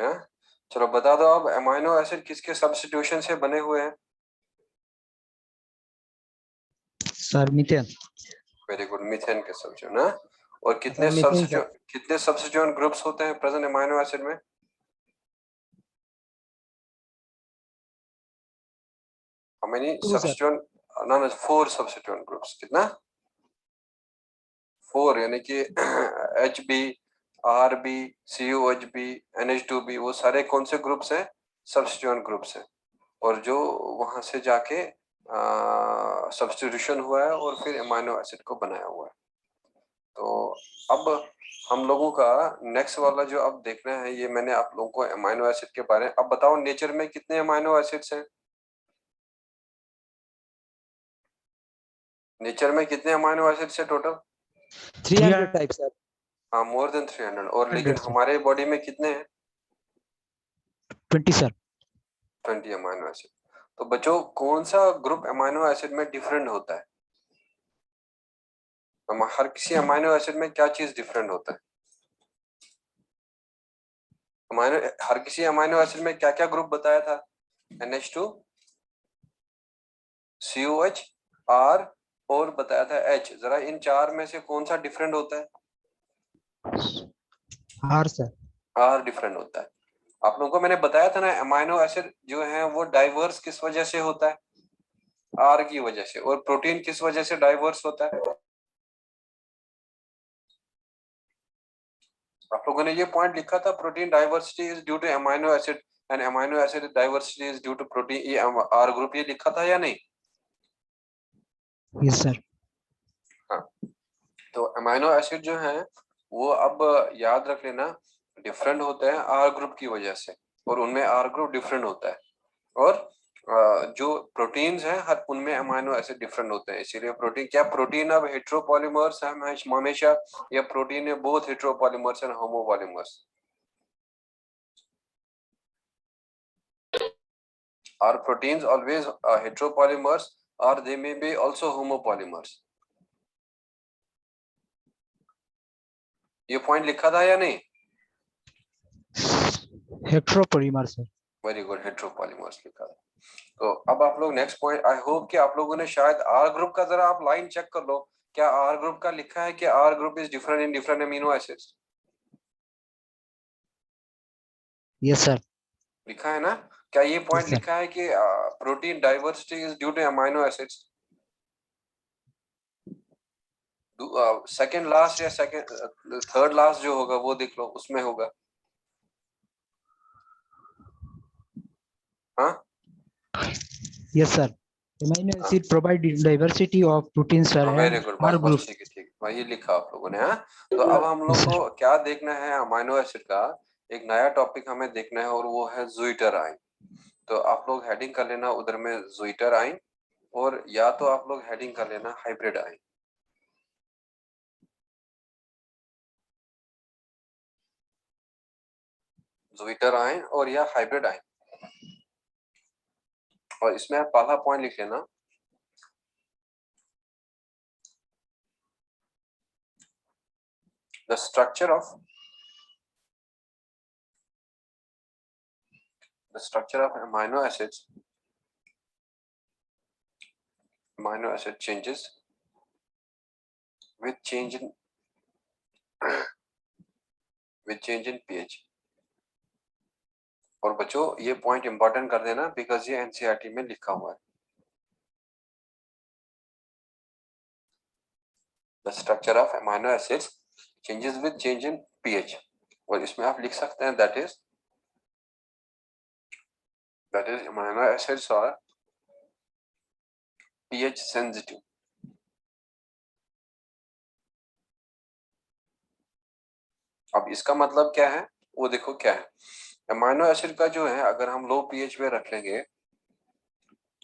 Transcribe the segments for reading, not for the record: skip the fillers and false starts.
है। चलो बता दो अब अमाइनो एसिड किसके सब्स्टिट्यूशन से बने हुए हैं? Sir methane. Very good, methane के सब्स्टिट्यूएंट ना। और सर मीथेन सर। कितने सब्स्टिट्यूएंट ग्रुप्स होते हैं प्रेजेंट अमाइनो एसिड में? How many substituent? ना ना, 4 सब्स्टिट्यूएंट ग्रुप्स। कितना? 4, यानी कि HB, RB, COHB, NH2B, वो सारे कौन से ग्रुप्स हैं? सब्स्टिट्यूएंट ग्रुप्स हैं। और जो वहां से जाके सब्स्टिट्यूशन हुआ है और फिर अमाइनो एसिड को बनाया हुआ है। तो अब हम लोगों का नेक्स्ट वाला जो अब देखना है, ये मैंने आप लोगों को अमाइनो एसिड के बारे में। अब बताओ नेचर में कितने अमाइनो एसिड्स हैं? नेचर में कितने अमाइनो एसिड्स हैं टोटल? 300 type sir. हाँ, मोर देन 300। और लेकिन 100 सर। हमारे बॉडी में कितने हैं? 20 सर। 20 amino acid. तो बच्चों कौन सा ग्रुप अमाइनो एसिड में डिफरेंट होता है? हर किसी अमाइनो एसिड में क्या चीज डिफरेंट होता है? हर किसी अमाइनो एसिड में क्या क्या ग्रुप बताया था? NH2, COH, R और बताया था H। जरा इन चार में से कौन सा डिफरेंट होता है? R sir. R डिफरेंट होता है। आप लोगों को मैंने बताया था ना, अमाइनो एसिड जो है वो डाइवर्स किस वजह से होता है? R की वजह से। और प्रोटीन किस वजह से डाइवर्स होता है? आप लोगों ने ये पॉइंट लिखा था, protein diversity is due to amino acid and amino acid diversity is due to protein. ये R ग्रुप ये लिखा था या नहीं? Yes sir. हाँ। तो अमाइनो एसिड जो है वो अब याद रख लेना डिफरेंट होते हैं R ग्रुप की वजह से, और उनमें R ग्रुप डिफरेंट होता है। और जो प्रोटीन्स हैं हर उनमें अमाइनो एसिड डिफरेंट होते हैं। इसीलिए प्रोटीन, क्या प्रोटीन अब हेट्रोपॉलीमर्स है हमेशा, या प्रोटीन है both heteropolymers and homopolymers? Are proteins always heteropolymers, or they may be also homopolymers? ये पॉइंट लिखा था या नहीं? Heteropolymer sir. वेरी गुड, हेट्रोपॉलीमर्स लिखा था। तो अब आप लोग नेक्स्ट पॉइंट, आई होप कि आप लोगों ने शायद आर ग्रुप का जरा आप लाइन चेक कर लो। क्या आर ग्रुप का लिखा है कि R group is different in different amino acids? Yes sir. लिखा है ना? क्या ये पॉइंट यस सर। लिखा है कि protein diversity is due to amino acids? Second last या सेकंड थर्ड लास्ट जो होगा वो देख लो, उसमें होगा। हाँ, yes sir. Amino acid provide diversity of protein sir very and good, R बस बस ग्रुप। ठीक है, ठीक, वही लिखा आप लोगों ने। हाँ, तो अब हम लोग यस को सर। क्या देखना है अमीनो एसिड का? एक नया टॉपिक हमें देखना है और वो है ज़ुइटर आयन। तो आप लोग हेडिंग कर लेना उधर में ज़ुइटर आयन, और या तो आप लोग हेडिंग कर लेना हाइब्रिड आयन। ज़ुइटर आयन और या हाइब्रिड आयन। और इसमें आप पहला पॉइंट लिख लेना, the structure of amino acid changes with change in pH। और बच्चों ये पॉइंट इंपॉर्टेंट कर देना, बिकॉज ये एनसीईआरटी में लिखा हुआ है। The structure of amino acids changes with change in pH. और इसमें आप लिख सकते हैं that is amino acids are pH sensitive. अब इसका मतलब क्या है वो देखो क्या है। अमीनो एसिड का जो है अगर हम लो पीएच पे रख लेंगे,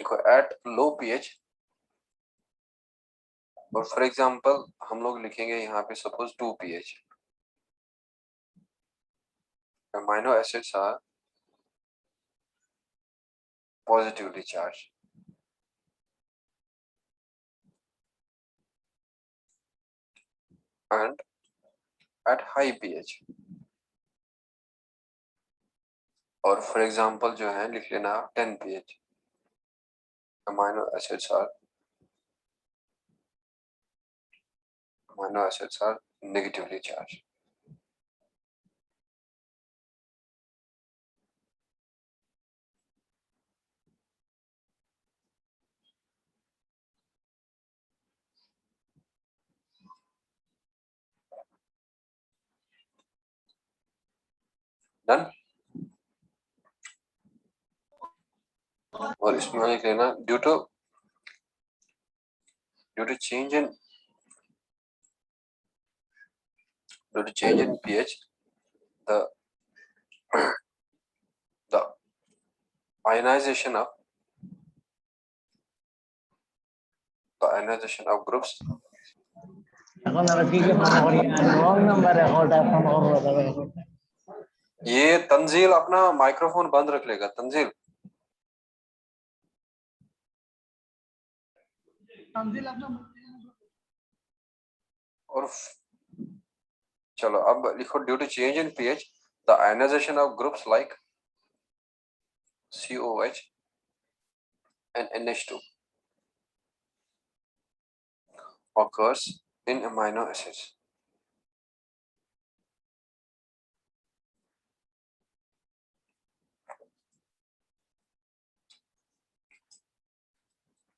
देखो एट लो पीएच, और फॉर एग्जांपल हम लोग लिखेंगे यहाँ पे suppose 2 pH, amino acids are positively charge, and at high pH और फॉर एग्जांपल जो है लिख लेना 10 pH amino acids are negatively charged. Done? और इसमें लिख लेना due to change in pH, the ionization of groups ये तंजील अपना माइक्रोफोन बंद रख लेगा। तंजील और चलो अब लिखो due to change in pH the ionisation of groups like COH and NH2 occurs in amino acids.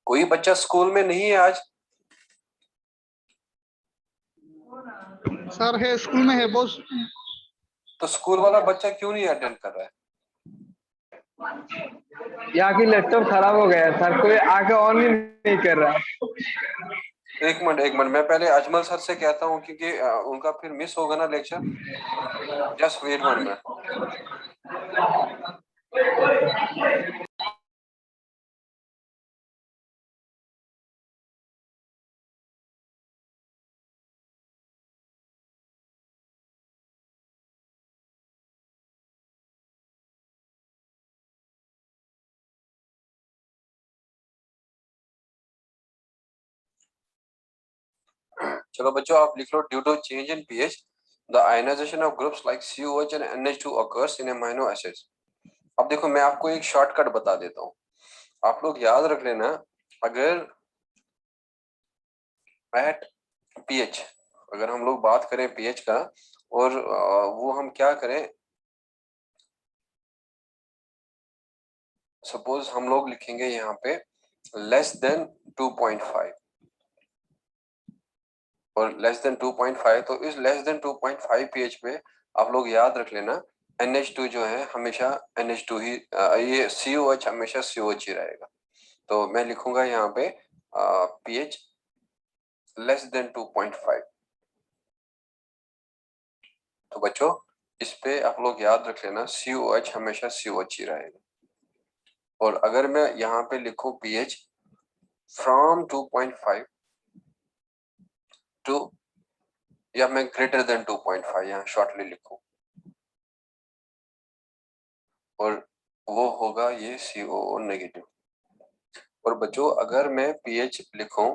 कोई बच्चा स्कूल में नहीं है आज? सर है, स्कूल में है बॉस। तो स्कूल वाला बच्चा क्यों नहीं अटेंड कर रहा है? यहाँ की लैपटॉप खराब हो गया सर, कोई आके ऑन ही नहीं कर रहा। एक मिनट मैं पहले अजमल सर से कहता हूँ क्योंकि उनका फिर मिस होगा ना लेक्चर। Just wait 1 minute. चलो बच्चों आप लिख लो due to change in pH the ionisation of groups like COH and NH2 occurs in amino acids. अब देखो मैं आपको एक शॉर्टकट बता देता हूँ, आप लोग याद रख लेना। अगर एट पीएच, अगर हम लोग बात करें पीएच का और वो हम क्या करें, सपोज हम लोग लिखेंगे यहाँ पे लेस देन 2.5 और लेस देन 2.5, तो इस लेस देन 2.5 pH पे आप लोग याद रख लेना NH2 जो है हमेशा NH2 ही, ये COH हमेशा COH ही रहेगा। तो मैं लिखूंगा यहाँ पे pH लेस देन 2.5। तो बच्चों इस पे आप लोग याद रख लेना COH हमेशा COH ही रहेगा। और अगर मैं यहाँ पे लिखूं pH फ्रॉम 2.5 टू, या मैं ग्रेटर देन 2.5 यहाँ शॉर्टली लिखूं, और वो होगा ये COO नेगेटिव। और बच्चों अगर मैं pH लिखूं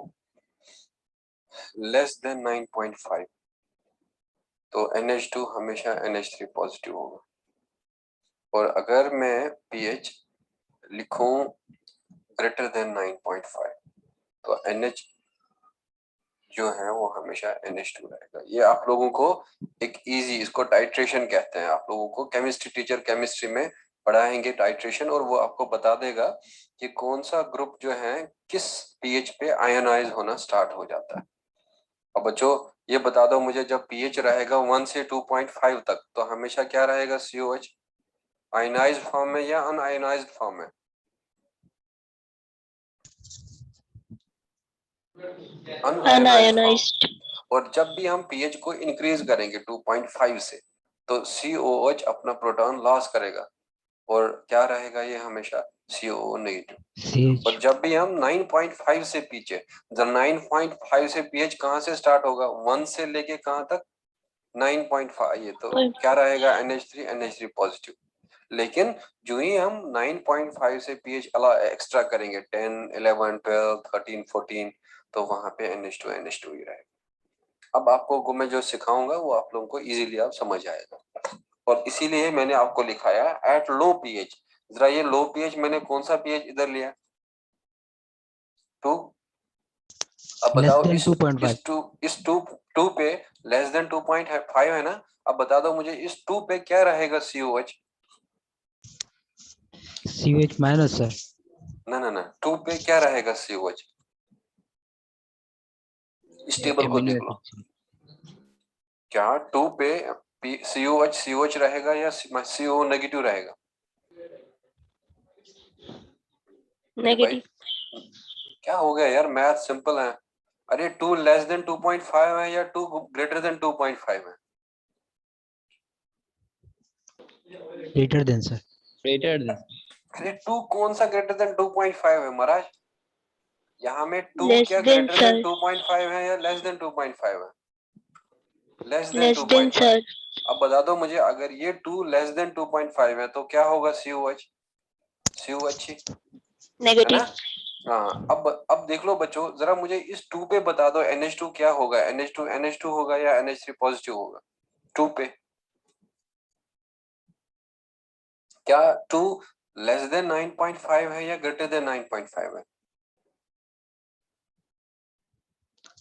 लेस देन 9.5 तो NH2 हमेशा NH3 पॉजिटिव होगा। और अगर मैं pH लिखूं ग्रेटर देन 9.5 तो NH जो है वो हमेशा NH2 रहेगा। ये आप लोगों को एक इजी, इसको टाइट्रेशन कहते हैं। आप लोगों को केमिस्ट्री टीचर केमिस्ट्री में पढ़ाएंगे टाइट्रेशन, और वो आपको बता देगा कि कौन सा ग्रुप जो है किस पीएच पे आयोनाइज होना स्टार्ट हो जाता है। अब बच्चों ये बता दो मुझे, जब पीएच रहेगा 1 से 2.5 तक तो हमेशा क्या रहेगा COH, आयोनाइज्ड फॉर्म में या अनआयोनाइज्ड फॉर्म में? अनआयोनाइज्ड। और जब भी हम पीएच को इंक्रीज करेंगे 2.5 से तो COH अपना प्रोटॉन लॉस करेगा और क्या रहेगा ये हमेशा COO नेगेटिव। और जब भी हम 9.5 से पीछे, जब 9.5 से पीएच कहाँ से स्टार्ट होगा, 1 से लेके कहाँ तक 9.5, ये तो क्या रहेगा NH3 पॉजिटिव। लेकिन जो ही हम 9.5 से पीएच एक्स्ट्रा करेंगे 10, 11, 12, 13, 14 तो वहां पे NH2 ही रहेगा। अब आपको मैं जो सिखाऊंगा वो आप लोगों को इजीली आप समझ आएगा। और इसीलिए मैंने आपको लिखाया एट लो पीएच। जरा ये लो पीएच मैंने कौन सा पीएच इधर लिया, 2। अब Less बताओ than इस 2.5. इस टू पे लेस देन 2.5 है ना। अब बता दो मुझे इस 2 पे क्या रहेगा COH। COH minus, sir. ना 2 पे क्या रहेगा COH, इस टेबल को Amino देख लो। acid. क्या 2 पे COH रहेगा या CO नेगेटिव रहेगा? नेगेटिव। क्या हो गया यार, मैथ सिंपल है। अरे 2 लेस देन 2.5 है या 2 ग्रेटर देन 2.5 है? Greater than, sir. Greater than. अरे 2 कौन सा ग्रेटर देन 2.5 है महाराज? यहाँ में 2 लेस क्या देन ग्रेटर देन सर, 2.5 है या लेस देन 2.5 है? Less than less than 2.5। Sir, अब बता दो मुझे, अगर ये 2 लेस देन 2.5 है तो क्या होगा COH ही, है नेगेटिव। ना? हाँ, अब देख लो बच्चों, जरा मुझे इस 2 पे बता दो NH2 क्या होगा, NH2 होगा या NH3 पॉजिटिव होगा 2 पे? क्या 2 लेस देन 9.5 है या ग्रेटर देन 9.5 है?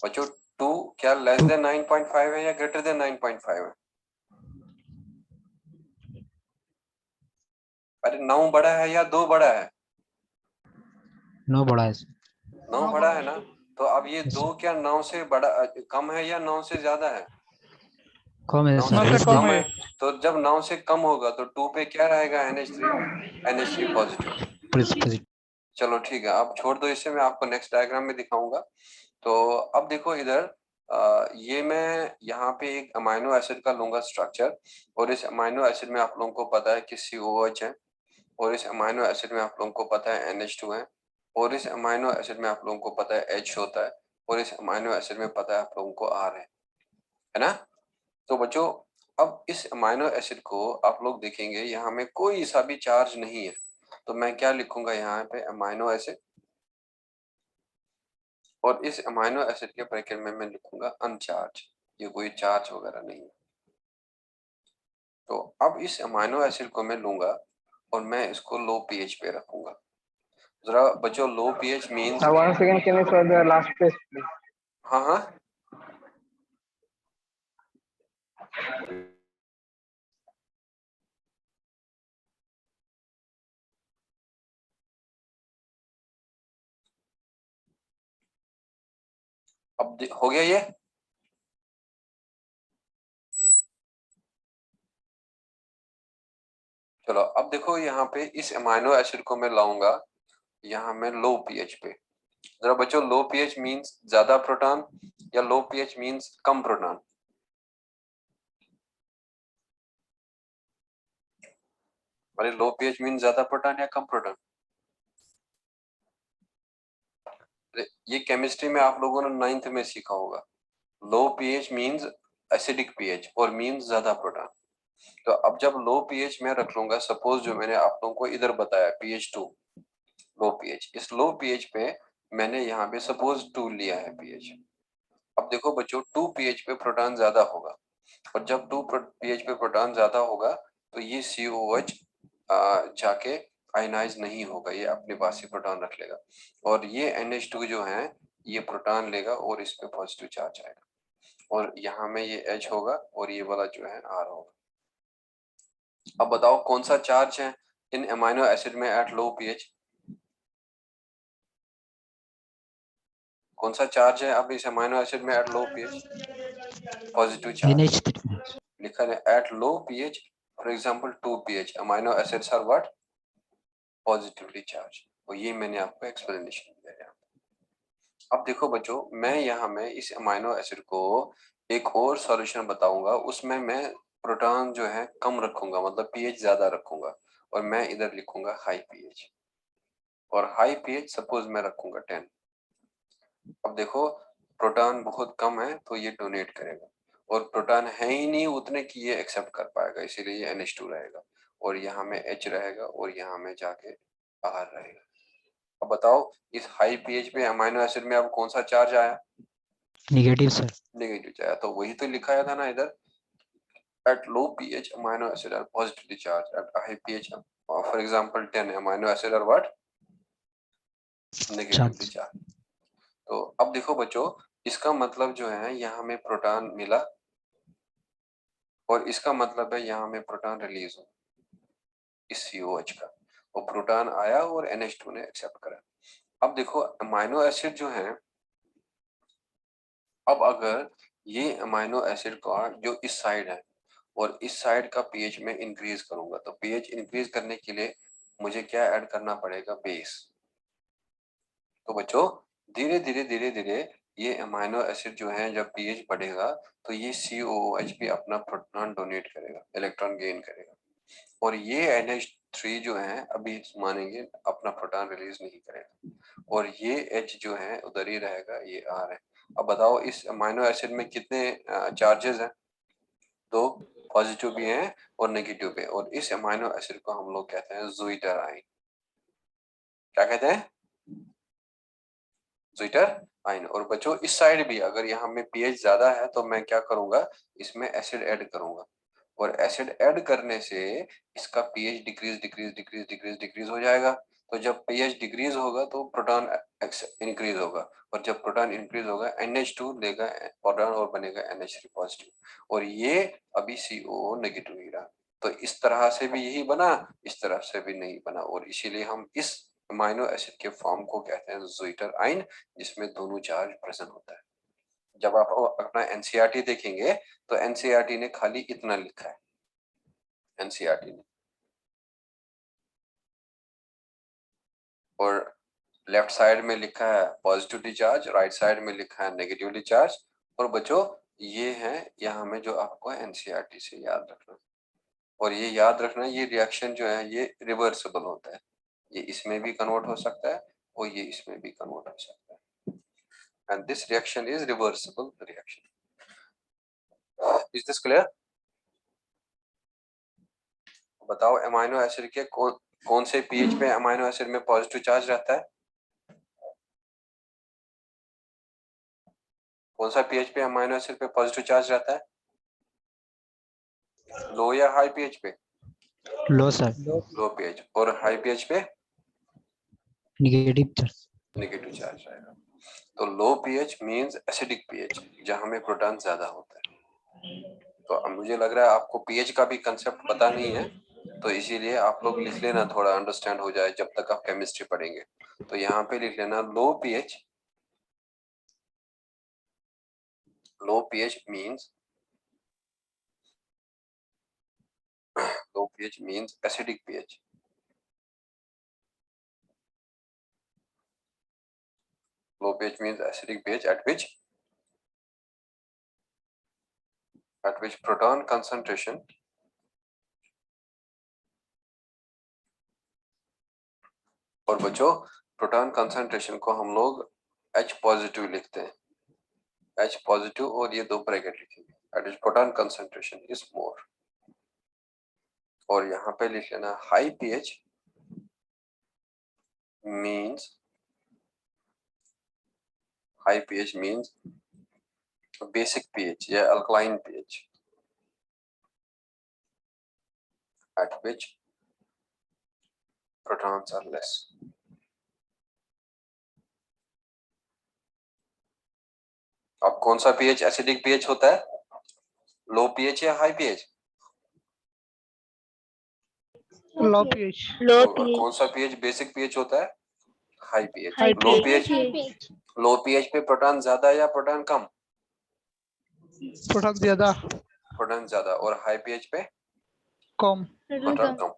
बच्चों 2 क्या लेस देन 9.5 है या ग्रेटर देन 9.5 है? अरे 9 बड़ा है या 2 बड़ा है? No बड़ा है, sir. 9 बड़ा है ना, तो अब ये Yes, 2 sir. क्या 9 से बड़ा कम है या 9 से ज्यादा है? कम है, 9 sir. से Less कम than. है। तो जब 9 से कम होगा तो 2 पे क्या रहेगा NH3 पॉजिटिव। Positive. चलो ठीक है, अब छोड़ दो इसे, मैं आपको नेक्स्ट डायग्राम में दिखाऊंगा। तो अब देखो इधर ये मैं यहाँ पे एक अमाइनो एसिड का लूंगा स्ट्रक्चर, और इस अमाइनो एसिड में आप लोगों को पता है कि COH है, और इस अमाइनो एसिड में आप लोगों को पता है NH2 है, और इस अमाइनो एसिड में आप लोगों को पता है H होता है, और इस अमाइनो एसिड में पता है आप लोगों को R है ना। तो बच्चों अब इस अमाइनो एसिड को आप लोग देखेंगे, यहाँ में कोई सा भी चार्ज नहीं है, तो मैं क्या लिखूंगा यहाँ पे अमाइनो एसिड, और इस अमाइनो एसिड के ब्रैकेट में मैं लिखूंगा अनचार्ज, ये कोई चार्ज वगैरह नहीं है। तो अब इस अमाइनो एसिड को मैं लूंगा और मैं इसको लो पीएच पे रखूंगा। जरा बच्चों लो pH means, Sir, 1 second, can you show the last page, please? हाँ हाँ अब हो गया ये। चलो अब देखो यहाँ पे इस अमाइनो एसिड को मैं लाऊंगा यहाँ मैं लो पीएच पे। जरा बच्चों लो पीएच मींस ज्यादा प्रोटॉन या लो पीएच मींस कम प्रोटॉन? अरे लो पीएच मींस ज्यादा प्रोटॉन या कम प्रोटॉन? ये केमिस्ट्री में आप लोगों ने 9th में सीखा होगा। लो पीएच मींस एसिडिक पीएच और मींस ज्यादा प्रोटॉन। तो अब जब लो पीएच में रख लूंगा, सपोज जो मैंने आप लोगों को इधर बताया pH2 लो पीएच, इस लो पीएच पे मैंने यहाँ पे सपोज 2 लिया है पीएच। अब देखो बच्चों 2 पीएच पे प्रोटॉन ज्यादा होगा, और जब 2 पीएच पे प्रोटॉन ज्यादा होगा तो ये COH जाके आयनाइज नहीं होगा, ये अपने पास ही प्रोटॉन रख लेगा, और ये NH2 जो है ये प्रोटॉन लेगा और इस पे पॉजिटिव चार्ज आएगा, और यहाँ में ये H होगा और ये वाला जो है R होगा। अब बताओ कौन सा चार्ज है इन अमाइनो एसिड में एट लो पीएच? कौन सा चार्ज है अब इस अमाइनो एसिड में at low pH? Positive charge NH3. लिखा है at low pH, for example 2 pH amino acids are what, positively charge. और ये मैंने आपको एक्सप्लेनेशन दिया है। अब देखो बच्चों मैं यहाँ में इस अमाइनो एसिड को एक और सॉल्यूशन बताऊंगा, उसमें मैं प्रोटॉन जो है कम रखूंगा, मतलब पीएच ज्यादा रखूंगा, और मैं इधर लिखूंगा हाई पीएच, और हाई पीएच सपोज मैं रखूंगा 10। अब देखो प्रोटॉन बहुत कम है तो ये डोनेट करेगा, और प्रोटॉन है ही नहीं उतने कि ये एक्सेप्ट कर पाएगा, इसीलिए ये NH2 रहेगा, और यहाँ में H रहेगा, और यहाँ में जाके R रहेगा। अब बताओ इस हाई पीएच पे अमाइनो एसिड में अब कौन सा चार्ज आया? Negative, sir. नेगेटिव आया, तो वही तो लिखाया था ना इधर, at low pH amino acid are positively charged, at high pH for example 10 amino acid are what, negatively charged. तो अब देखो बच्चों, इसका मतलब जो है यहाँ हमें प्रोटॉन मिला और इसका मतलब है यहाँ हमें प्रोटॉन रिलीज हो इस COH का, वो प्रोटॉन आया और NH2 ने एक्सेप्ट करा। अब देखो अमाइनो एसिड जो है, अब अगर ये अमाइनो एसिड का जो इस साइड है और इस साइड का पीएच में इंक्रीज करूंगा, तो पीएच इंक्रीज करने के लिए मुझे क्या ऐड करना पड़ेगा, बेस। तो बच्चों धीरे धीरे धीरे धीरे ये अमाइनो एसिड जो है जब पीएच बढ़ेगा तो ये COOH भी अपना प्रोटॉन डोनेट करेगा, इलेक्ट्रॉन गेन करेगा, और ये NH3 जो है अभी मानेंगे अपना प्रोटॉन रिलीज नहीं करेगा, और ये H जो है उधर ही रहेगा, ये R है। अब बताओ इस अमाइनो एसिड में कितने चार्जेस हैं, दो, पॉजिटिव भी हैं और नेगेटिव भी, और इस अमाइनो एसिड को हम लोग कहते हैं ज़्विटर आयन। क्या कहते हैं, ज़्विटर आयन। और बच्चों इस साइड भी अगर यहाँ में पीएच ज्यादा है तो मैं क्या करूंगा, इसमें एसिड ऐड करूंगा, और एसिड ऐड करने से इसका पीएच डिक्रीज हो जाएगा। तो जब पीएच डिक्रीज होगा तो प्रोटॉन इंक्रीज होगा, और जब प्रोटॉन इंक्रीज होगा NH2 लेगा प्रोटॉन और बनेगा NH3 पॉजिटिव, और ये अभी CO नेगेटिव ही रहा। तो इस तरह से भी यही बना, इस तरह से भी नहीं बना, और इसीलिए हम इस अमाइनो एसिड के फॉर्म को कहते हैं ज़्विटर आयन, जिसमें दोनों चार्ज प्रेजेंट होता है। जब आप अपना NCERT देखेंगे तो NCERT ने खाली इतना लिखा है, NCERT ने, और लेफ्ट साइड में लिखा है पॉजिटिवली चार्ज, राइट साइड में लिखा है नेगेटिवली चार्ज। और बच्चों ये है यहाँ में जो आपको NCERT से याद रखना, और ये याद रखना ये रिएक्शन जो है ये रिवर्सिबल होता है, ये इसमें भी कन्वर्ट हो सकता है और ये इसमें भी कन्वर्ट हो सकता है, and this reaction is reversible reaction. Is this clear? बताओ अमाइनो एसिड के कौन से पीएच पे अमाइनो एसिड में पॉजिटिव चार्ज रहता है, कौन सा पीएच पे अमाइनो एसिड पे पॉजिटिव चार्ज रहता है, लो या हाई पीएच पे? लो सर, लो पीएच, और हाई पीएच पे नेगेटिव चार्ज। नेगेटिव चार्ज रहेगा। तो लो पीएच मींस एसिडिक पीएच, जहां में प्रोटॉन ज्यादा होता है। तो अब मुझे लग रहा है आपको पीएच का भी कंसेप्ट पता नहीं है, तो इसीलिए आप लोग लिख लेना, थोड़ा अंडरस्टैंड हो जाए जब तक आप केमिस्ट्री पढ़ेंगे। तो यहाँ पे लिख लेना low pH means acidic pH. Low pH means acidic pH at which proton concentration और बच्चों प्रोटॉन कंसंट्रेशन को हम लोग H पॉजिटिव लिखते हैं, H पॉजिटिव, और ये दो ब्रैकेट लिखेंगे, at which proton concentration is more। और यहाँ पे लिख लेना high pH means basic pH या alkaline pH at which protons are less। अब कौन सा pH एसिडिक pH होता है, लो pH या हाई pH? लो पीएच। लो तो पीएच। कौन सा pH बेसिक pH होता है, high pH। High low pH. pH, लो pH पे प्रोटॉन ज्यादा या प्रोटॉन कम? प्रोटॉन ज्यादा। प्रोटॉन ज्यादा, और हाई pH पे कम। प्रोटॉन कम।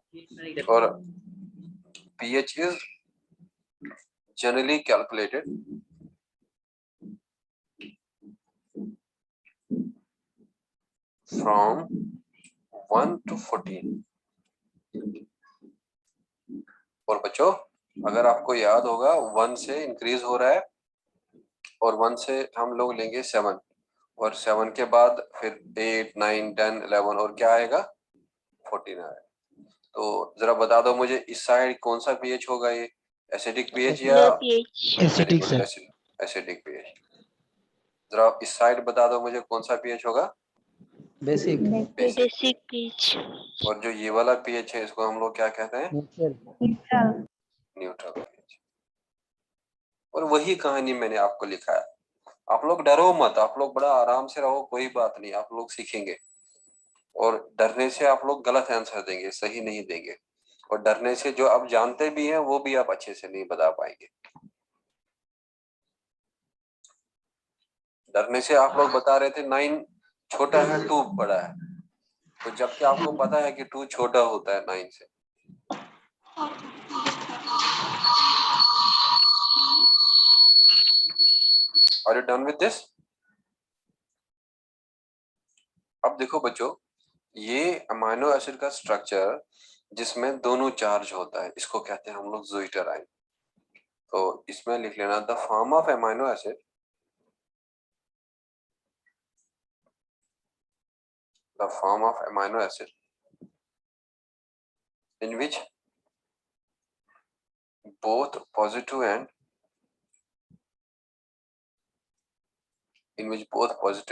और pH is generally calculated from 1 to 14। और बच्चों अगर आपको याद होगा 1 से इंक्रीज हो रहा है, और 1 से हम लोग लेंगे 7, और 7 के बाद फिर 8, 9, 10, 11 और क्या आएगा, 14 आएगा। तो जरा बता दो मुझे इस साइड कौन सा पीएच होगा, ये एसिडिक पीएच या low pH. Acidic sir. Acidic pH. जरा इस साइड बता दो मुझे कौन सा पीएच होगा, बेसिक बेसिक पीच, और जो ये वाला पीएच है इसको हम लोग क्या कहते हैं? Neutral neutral pH. और वही कहानी मैंने आपको लिखा है। आप लोग डरो मत, आप लोग बड़ा आराम से रहो, कोई बात नहीं, आप लोग सीखेंगे। और डरने से आप लोग गलत आंसर देंगे, सही नहीं देंगे। और डरने से जो आप जानते भी हैं वो भी आप अच्छे से नहीं बता पाएंगे। डरने से आप लोग बता रहे थे 9 छोटा है 2 बड़ा है, तो जबकि आपको पता है कि 2 छोटा होता है 9 से। Are you done with this? अब देखो बच्चों, ये अमाइनो एसिड का स्ट्रक्चर जिसमें दोनों चार्ज होता है, इसको कहते हैं हम लोग ज़्विटराइन। तो इसमें लिख लेना, the form of amino acid, the form of amino acid in which both positive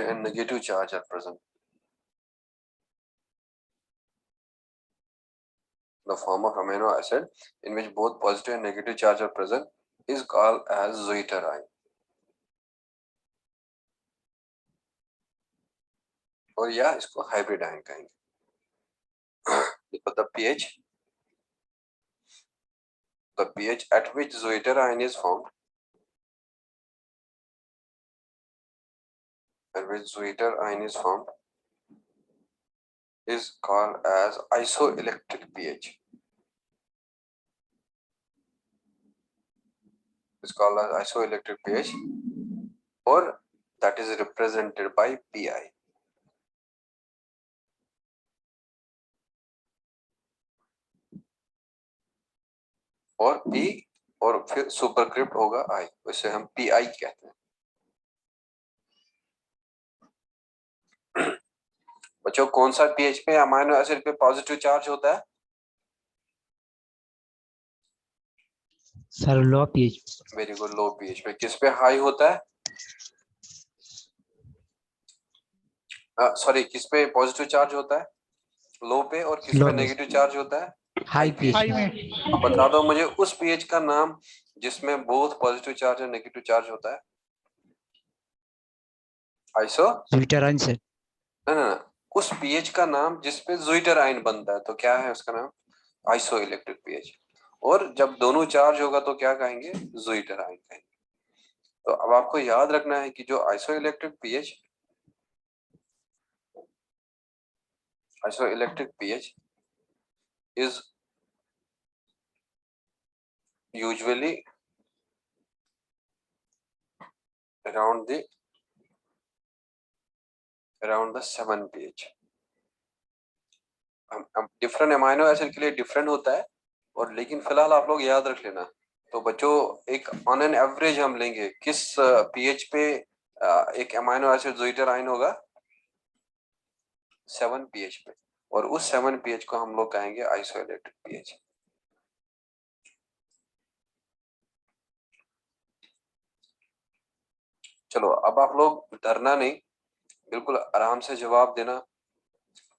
and negative charge are present. The form of amino acid in which both positive and negative charge are present is called as ज़्विटराइन। और या इसको हाइब्रिडाइन कहेंगे। the pH at which ज़्विटराइन is formed, is called as isoelectric pH. Is called as isoelectric pH, or that is represented by Pi. और P और फिर superscript होगा I, उसे हम Pi कहते हैं। बच्चों कौन सा पीएच पे अमाइनो एसिड पे पॉजिटिव चार्ज होता है? सर लो पीएच। वेरी गुड, लो पीएच पे। किस पे हाई होता है? सॉरी, किस पे पॉजिटिव चार्ज होता है? लो पे। और किस पे नेगेटिव चार्ज होता है? High pH. हाई में अब बता दो मुझे उस पीएच का नाम जिसमें बोथ पॉजिटिव चार्ज और नेगेटिव चार्ज होता है। आइसो ज़्विटराइन से। ना, उस पीएच का नाम जिसपे ज़्विटराइन बनता है, तो क्या है उसका नाम? Iso electric pH. और जब दोनों चार्ज होगा तो क्या कहेंगे? ज़्विटराइन कहेंगे। तो अब आपको याद रखना है कि जो iso electric pH is usually around the 7 pH। हम डिफरेंट अमाइनो एसिड के लिए डिफरेंट होता है, और लेकिन फिलहाल आप लोग याद रख लेना। तो बच्चों एक ऑन एन एवरेज हम लेंगे किस पीएच पे एक अमाइनो एसिड ज़्विटराइन होगा? 7 pH पे। और उस 7 pH को हम लोग कहेंगे आइसोइलेक्ट्रिक पीएच। चलो अब आप लोग डरना नहीं, बिल्कुल आराम से जवाब देना,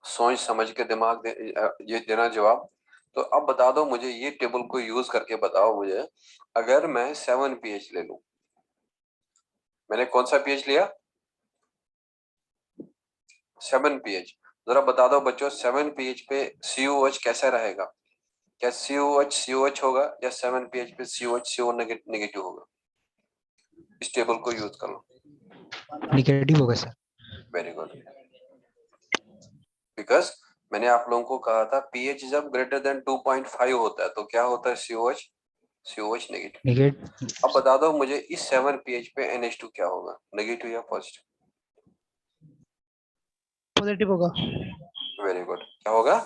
सोच समझ के दिमाग ये देना जवाब। तो अब बता दो मुझे, ये टेबल को यूज करके बताओ मुझे, अगर मैं 7 pH ले लूं, मैंने कौन सा pH लिया? 7 pH। जरा बता दो बच्चों 7 pH पे COH कैसा रहेगा? क्या COH होगा या 7 pH पे CO नेगेटिव होगा? इस टेबल को यूज कर लो। नेगेटिव होगा सर। वेरी गुड, बिकॉज मैंने आप लोगों को कहा था pH जब ग्रेटर देन 2.5 होता है तो क्या होता है? COH negative. अब बता दो मुझे इस 7 pH पे NH2 क्या होगा? नेगेटिव या पॉजिटिव? पॉजिटिव होगा। वेरी गुड, क्या होगा?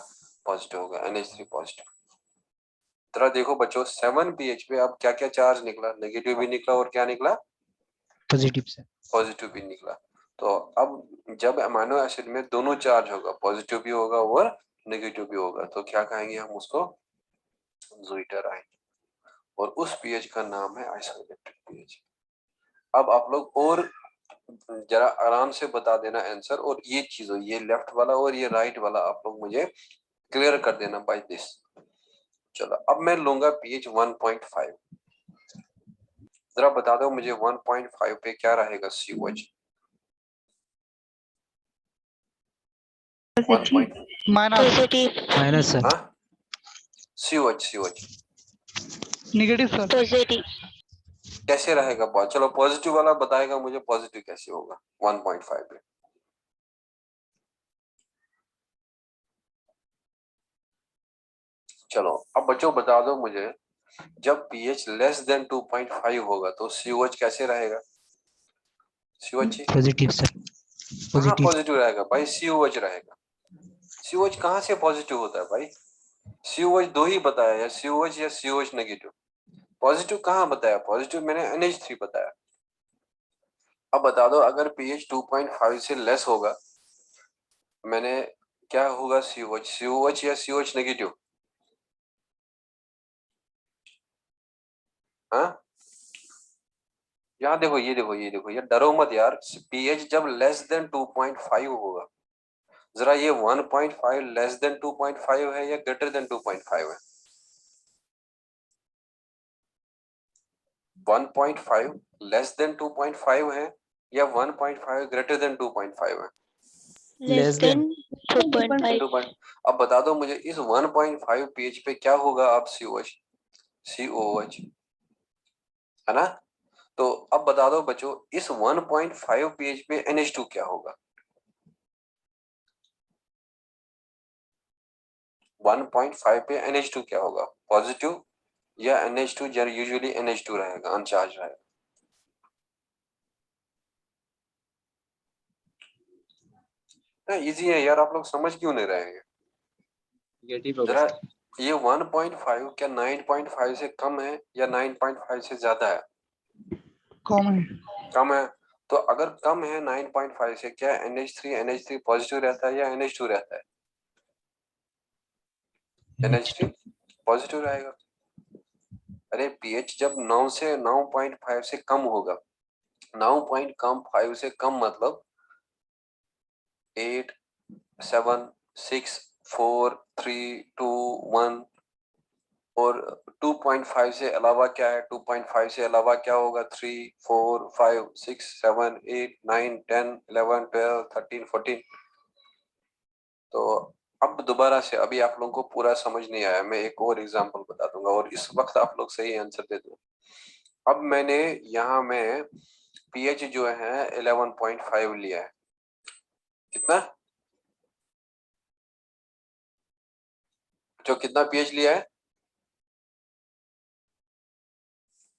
पॉजिटिव होगा, NH3 पॉजिटिव। जरा देखो बच्चों 7 pH पे अब क्या क्या चार्ज निकला? नेगेटिव भी निकला और क्या निकला? पॉजिटिव से। पॉजिटिव भी निकला। तो अब जब अमाइनो एसिड में दोनों चार्ज होगा, पॉजिटिव भी होगा और नेगेटिव भी होगा, तो क्या कहेंगे हम उसको? ज़्विटराइन। और उस पीएच का नाम है आइसोइलेक्ट्रिक पीएच। अब आप लोग और जरा आराम से बता देना आंसर, और ये चीजों, ये लेफ्ट वाला और ये राइट वाला आप लोग मुझे क्लियर कर देना बाय दिस। चलो अब मैं लूंगा pH 1.5। जरा बता दो मुझे 1.5 पे क्या रहेगा COH? 1. Minus positive minus sir. हाँ COH नेगेटिव सर। पॉजिटिव कैसे रहेगा? चलो पॉजिटिव वाला बताएगा मुझे पॉजिटिव कैसे होगा 1.5 पे। चलो अब बच्चों बता दो मुझे, जब pH लेस देन 2.5 होगा तो COH कैसे रहेगा? COH positive sir. कहाँ पॉजिटिव। पॉजिटिव रहेगा भाई? COH रहेगा। COH कहाँ से पॉजिटिव होता है भाई? COH दो ही बताया, या COH या COH नेगेटिव। पॉजिटिव कहाँ बताया? पॉजिटिव मैंने NH3 बताया। अब बता दो अगर pH 2.5 से लेस होगा, मैंने क्या होगा COH या COH नेगेटिव? हाँ यहाँ देखो, ये देखो, ये देखो, ये डरो मत यार। pH जब लेस देन 2.5 होगा, जरा ये 1.5 लेस देन 2.5 है या ग्रेटर देन 2.5 है? 1.5 लेस देन 2.5 है या 1.5 ग्रेटर देन 2.5 है? Less than 2.5 2. अब बता दो मुझे इस 1.5 pH पे क्या होगा? आप COH है ना? तो अब बता दो बच्चों इस 1.5 pH पे NH2 क्या होगा? 1.5 पे NH2 क्या होगा? पॉजिटिव या NH2? यूजुअली NH2 रहेगा, अनचार्ज रहेगा। ना इजी है यार, आप लोग समझ क्यों नहीं रहे हैं? जरा ये 1.5 क्या 9.5 से कम है या 9.5 से ज्यादा है? कम है। कम है। तो अगर कम है 9.5 से, क्या NH3 पॉजिटिव रहता है या NH2 रहता है? NH3 पॉजिटिव रहेगा। अरे pH जब 9 से 9.5 से कम होगा, 9.5 से कम मतलब 8, 7, 6, 4, 3, 2, 1, और 2.5 से अलावा क्या है? 2.5 से अलावा क्या होगा? 3, 4, 5, 6, 7, 8, 9, 10, 11, 12, 13, 14। तो अब दोबारा से, अभी आप लोगों को पूरा समझ नहीं आया, मैं एक और एग्जांपल बता दूंगा और इस वक्त आप लोग सही आंसर दे दो। अब मैंने यहाँ में pH जो है 11.5 लिया है। कितना जो कितना pH लिया है?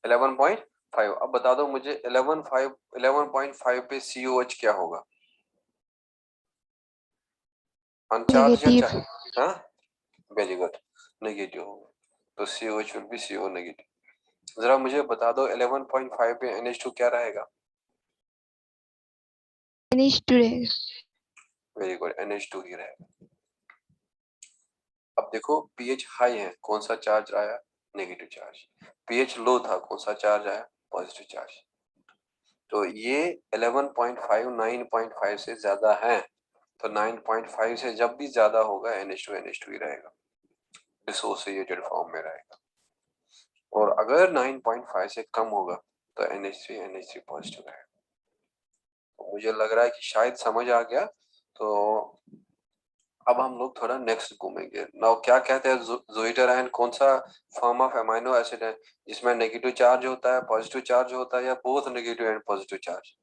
11.5। अब बता दो मुझे 11.5 पे COH क्या होगा? अनचार्ज या नेगेटिव चार्ज? हाँ वेरी गुड, नेगेटिव होगा। तो COH will be CO negative. जरा मुझे बता दो 11.5 पे NH2 क्या रहेगा? NH2 वेरी गुड, NH2 ही रहेगा। अब देखो pH हाई है, कौन सा चार्ज आया? Negative charge. pH लो था, कौन सा चार्ज आया? Positive charge. तो ये 11.5 9.5 से ज्यादा है, तो 9.5 से जब भी ज्यादा होगा NH2 ही रहेगा, डिसोसिएटेड फॉर्म में रहेगा। और अगर 9.5 से कम होगा तो NH3 पॉजिटिव रहेगा। तो मुझे लग रहा है कि शायद समझ आ गया। तो अब हम लोग थोड़ा नेक्स्ट घूमेंगे। नाउ क्या कहते हैं ज़ोइटराइन कौन सा फॉर्म ऑफ अमीनो एसिड है जिसमें नेगेटिव चार्ज होता है, पॉजिटिव चार्ज होता है, या both negative and positive charge?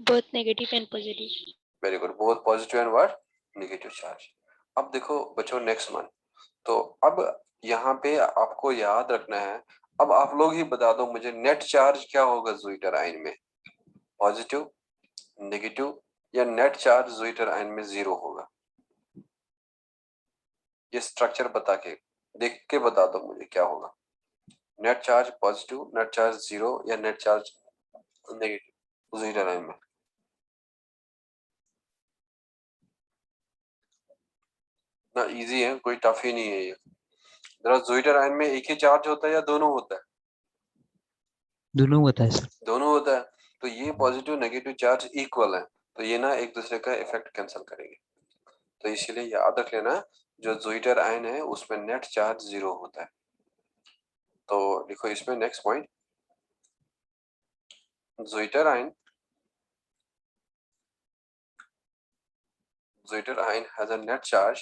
both negative and positive very good, both positive and what? Negative charge. अब देखो बच्चों नेक्स्ट वन। तो अब यहाँ पे आपको याद रखना है, अब आप लोग ही बता दो मुझे नेट चार्ज क्या होगा ज़ोइटराइन में? पॉजिटिव, नेगेटिव, या नेट चार्ज ज़ोइटराइन में 0 होगा? ये स्ट्रक्चर बता के, देख के बता दो मुझे क्या होगा। Net charge positive, net charge 0, या नेट चार्ज नेगेटिव ज़ोइटराइन में? ना इजी है, कोई टफ ही नहीं है ये। जरा ज़ोइटराइन में एक ही चार्ज होता है या दोनों होता है? दोनों होता है सर। दोनों होता है। तो ये पॉजिटिव नेगेटिव चार्ज इक्वल है, तो ये ना एक दूसरे का इफेक्ट कैंसिल करेंगे। तो इसीलिए याद रख लेना जो ज़ोइटर आयन है उसमें नेट चार्ज 0 होता है। तो लिखो इसमें next point, zwitterion has a net charge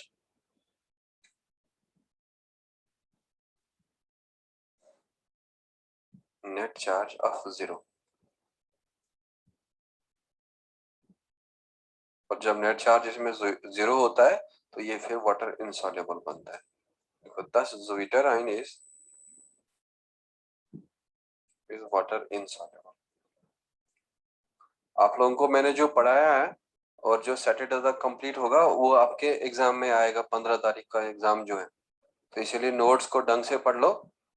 of 0। और जब नेट चार्ज इसमें 0 होता है तो ये फिर वाटर इनसॉल्युबल बनता है। देखो thus zwitterion is water insoluble. आप लोगों को मैंने जो पढ़ाया है और जो सैटरडे तक कंप्लीट होगा वो आपके एग्जाम में आएगा, 15 तारीख का एग्जाम जो है। तो इसीलिए नोट्स को ढंग से पढ़ लो,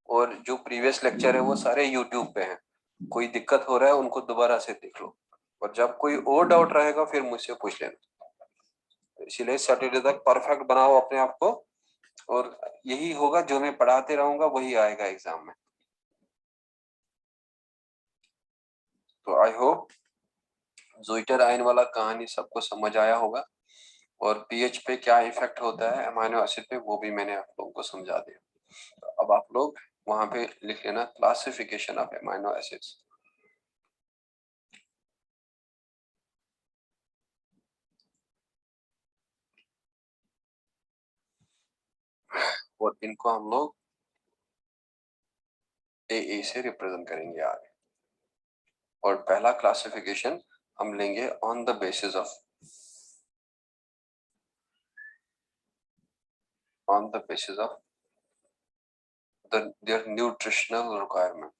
और जो प्रीवियस लेक्चर है वो सारे यूट्यूब पे हैं। कोई दिक्कत हो रहा है उनको दोबारा से देख लो, और जब कोई और डाउट रहेगा फिर मुझसे पूछ लेना। तो इसीलिए सैटरडे तक परफेक्ट बनाओ अपने आप को, और यही होगा जो मैं पढ़ाते रहूंगा वही आएगा एग्जाम में। तो आई होप ज़ोइटर आयन वाला कहानी सबको समझ आया होगा, और पीएच पे क्या इफेक्ट होता है अमीनो एसिड पे वो भी मैंने आप लोगों को समझा दिया। तो अब आप लोग वहां पे लिख लेना क्लासिफिकेशन ऑफ अमीनो एसिड्स। और इनको हम लोग ए से रिप्रेजेंट करेंगे आगे। और पहला क्लासिफिकेशन हम लेंगे on the basis of their nutritional requirement।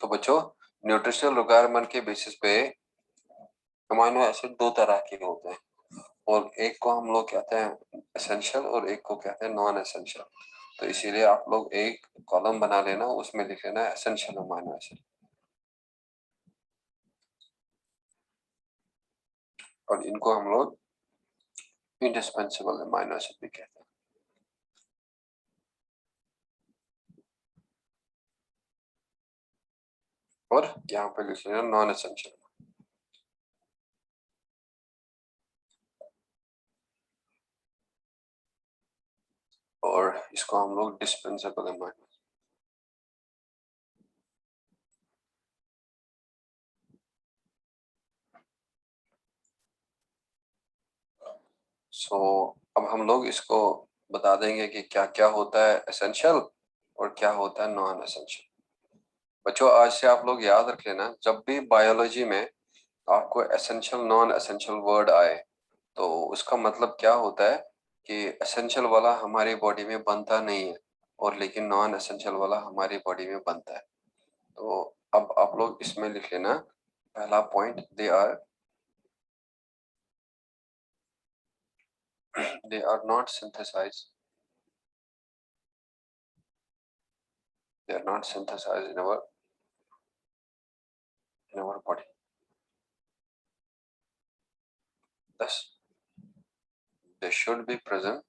तो बच्चों न्यूट्रिशनल रिक्वायरमेंट के बेसिस पे अमीनो एसिड दो तरह के होते हैं, और एक को हम लोग कहते हैं एसेंशियल और एक को कहते हैं नॉन एसेंशियल। तो इसीलिए आप लोग एक कॉलम बना लेना, उसमें लिख लेना एसेंशियल अमीनो एसिड, और इनको हम लोग इंडिस्पेंसेबल अमीनो एसिड भी कहते हैं। और यहाँ पे लिख लेना नॉन एसेंशियल। और इसको हम लोग डिस्पेंसेबल अमीनो। सो अब हम लोग इसको बता देंगे कि क्या क्या होता है एसेंशियल और क्या होता है नॉन एसेंशियल। बच्चों आज से आप लोग याद रख लेना, जब भी बायोलॉजी में आपको एसेंशियल नॉन एसेंशियल वर्ड आए तो उसका मतलब क्या होता है कि एसेंशियल वाला हमारी बॉडी में बनता नहीं है, और लेकिन नॉन एसेंशियल वाला हमारी बॉडी में बनता है। तो अब आप लोग इसमें लिख लेना पहला point, they are not synthesised in our body। Thus they should be present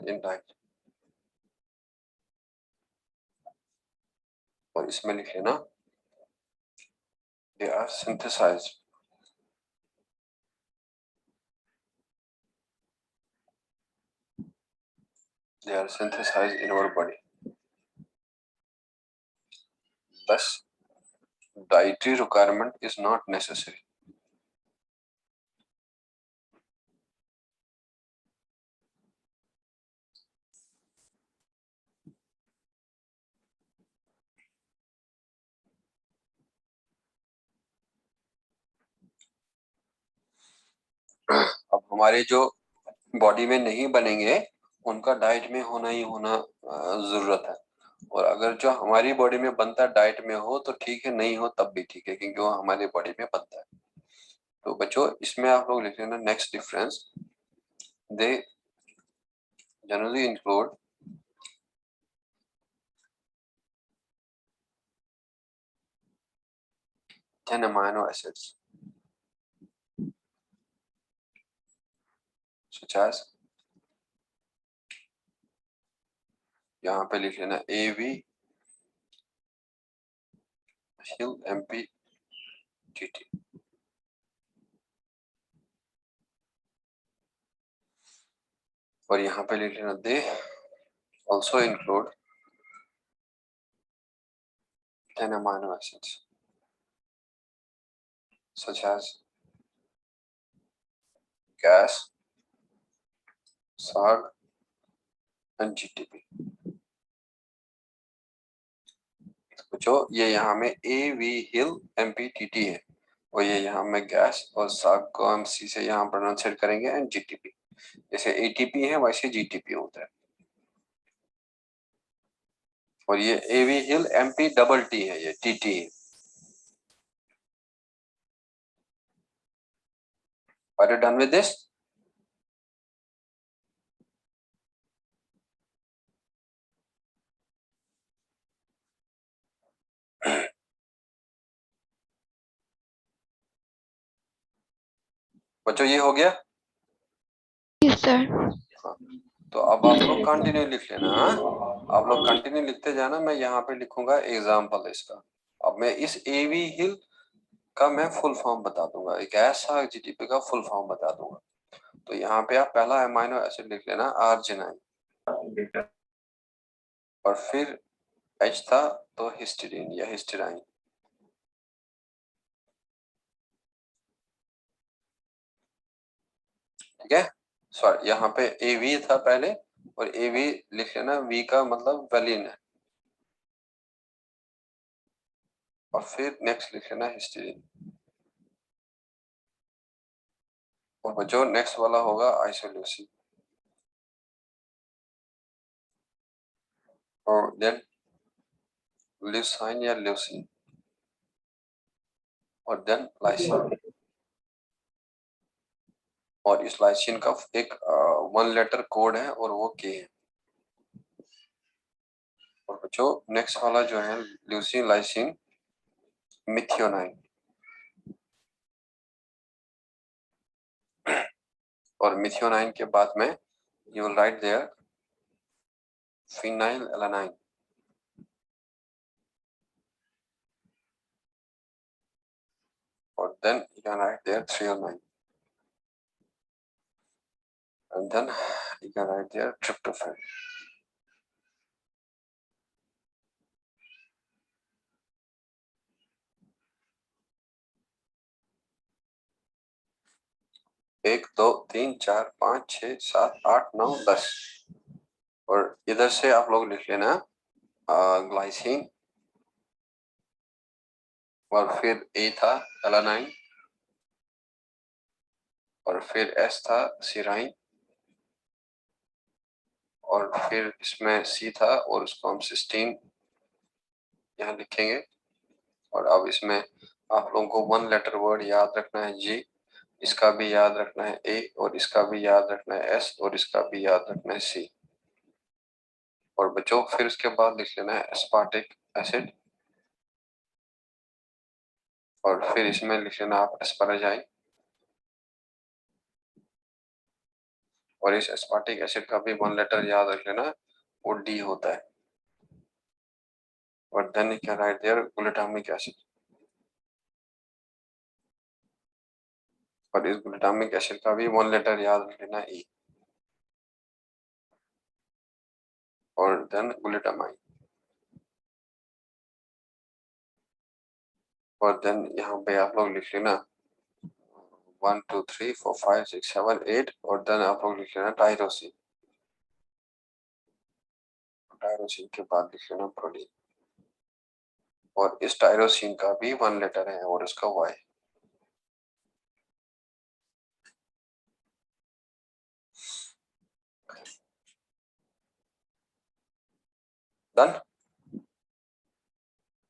in diet। और इसमें लिख लेना they are synthesized in our body। Thus dietary requirement is not necessary। अब हमारे जो बॉडी में नहीं बनेंगे उनका डाइट में होना ही होना जरूरत है, और अगर जो हमारी बॉडी में बनता है डाइट में हो तो ठीक है, नहीं हो तब भी ठीक है, क्योंकि वो हमारी बॉडी में बनता है। तो बच्चों इसमें आप लोग लिख लेना नेक्स्ट डिफरेंस, दे generally include ten amino acids such as, यहाँ पे लिख लेना AV HIL MP TT। और यहाँ पे लिख लेना दे also include 10 amino acids such as gas, SAG and GTP। जो ये यहाँ में AV HIL MP TT है और ये यहाँ में गैस और साग को हम सी से यहाँ प्रोनाउंसिएट करेंगे एंड GTP। जैसे ATP है वैसे GTP होता है। और ये AV HIL MP double T है, ये TT है। Are you done with this? बच्चों ये हो गया? Yes, sir. तो अब आप लोग कंटिन्यू लिख लेना। आप लोग कंटिन्यू लिखते जाना, मैं यहाँ पे लिखूंगा एग्जाम्पल इसका। अब मैं इस AV HIL का मैं फुल फॉर्म बता दूंगा, गैस साग GTP का फुल फॉर्म बता दूंगा। तो यहाँ पे आप पहला अमाइनो एसिड लिख लेना आर्जिनाइन, और फिर H था तो हिस्टीडीन या हिस्टीडाइन। ठीक है, सॉरी यहाँ पे AV था पहले, और AV लिख लेना, V का मतलब वेलिन है, और फिर नेक्स्ट लिख लेना हिस्टीडीन। और जो नेक्स्ट वाला होगा आइसोल्यूसिन, और देन ल्यूसाइन या ल्यूसिन, और देन लाइसिन। और इस लाइसिन का एक 1 लेटर कोड है और वो K है। और जो नेक्स्ट वाला जो है ल्यूसिन लाइसिन मिथियोनाइन, और मिथियोनाइन के बाद में you will write there phenylalanine, और then you can write there 309, and then you can write there tryptophan। एक दो तीन चार पाँच छः सात आठ नौ 10। और इधर से आप लोग लिख लेना ग्लाइसिन, और फिर A था एलानाइन, और फिर S था सिराइन, और फिर इसमें C था और उसको हम सिस्टीन यहाँ लिखेंगे। और अब इसमें आप लोगों को 1 लेटर वर्ड याद रखना है G, इसका भी याद रखना है A, और इसका भी याद रखना है S, और इसका भी याद रखना है C। और बच्चों फिर उसके बाद लिख लेना है एस्पार्टिक एसिड, और फिर इसमें लिख लेना आप एस्पाराजाइन, और इस एस्पार्टिक एसिड का भी 1 लेटर याद रख लेना, वो D होता है। और then you can write there glutamic acid, और इस ग्लूटामिक एसिड का भी 1 लेटर याद रख लेना E, और देन ग्लूटामाइन। और देन यहाँ पे आप लोग लिख लेना 1 2 3 4 5 6 7 8, और देन आप लोग लिख लेना टायरोसिन। टायरोसिन के बाद लिख लेना प्रोलीन, और इस टायरोसिन का भी 1 लेटर है और इसका Y। डन।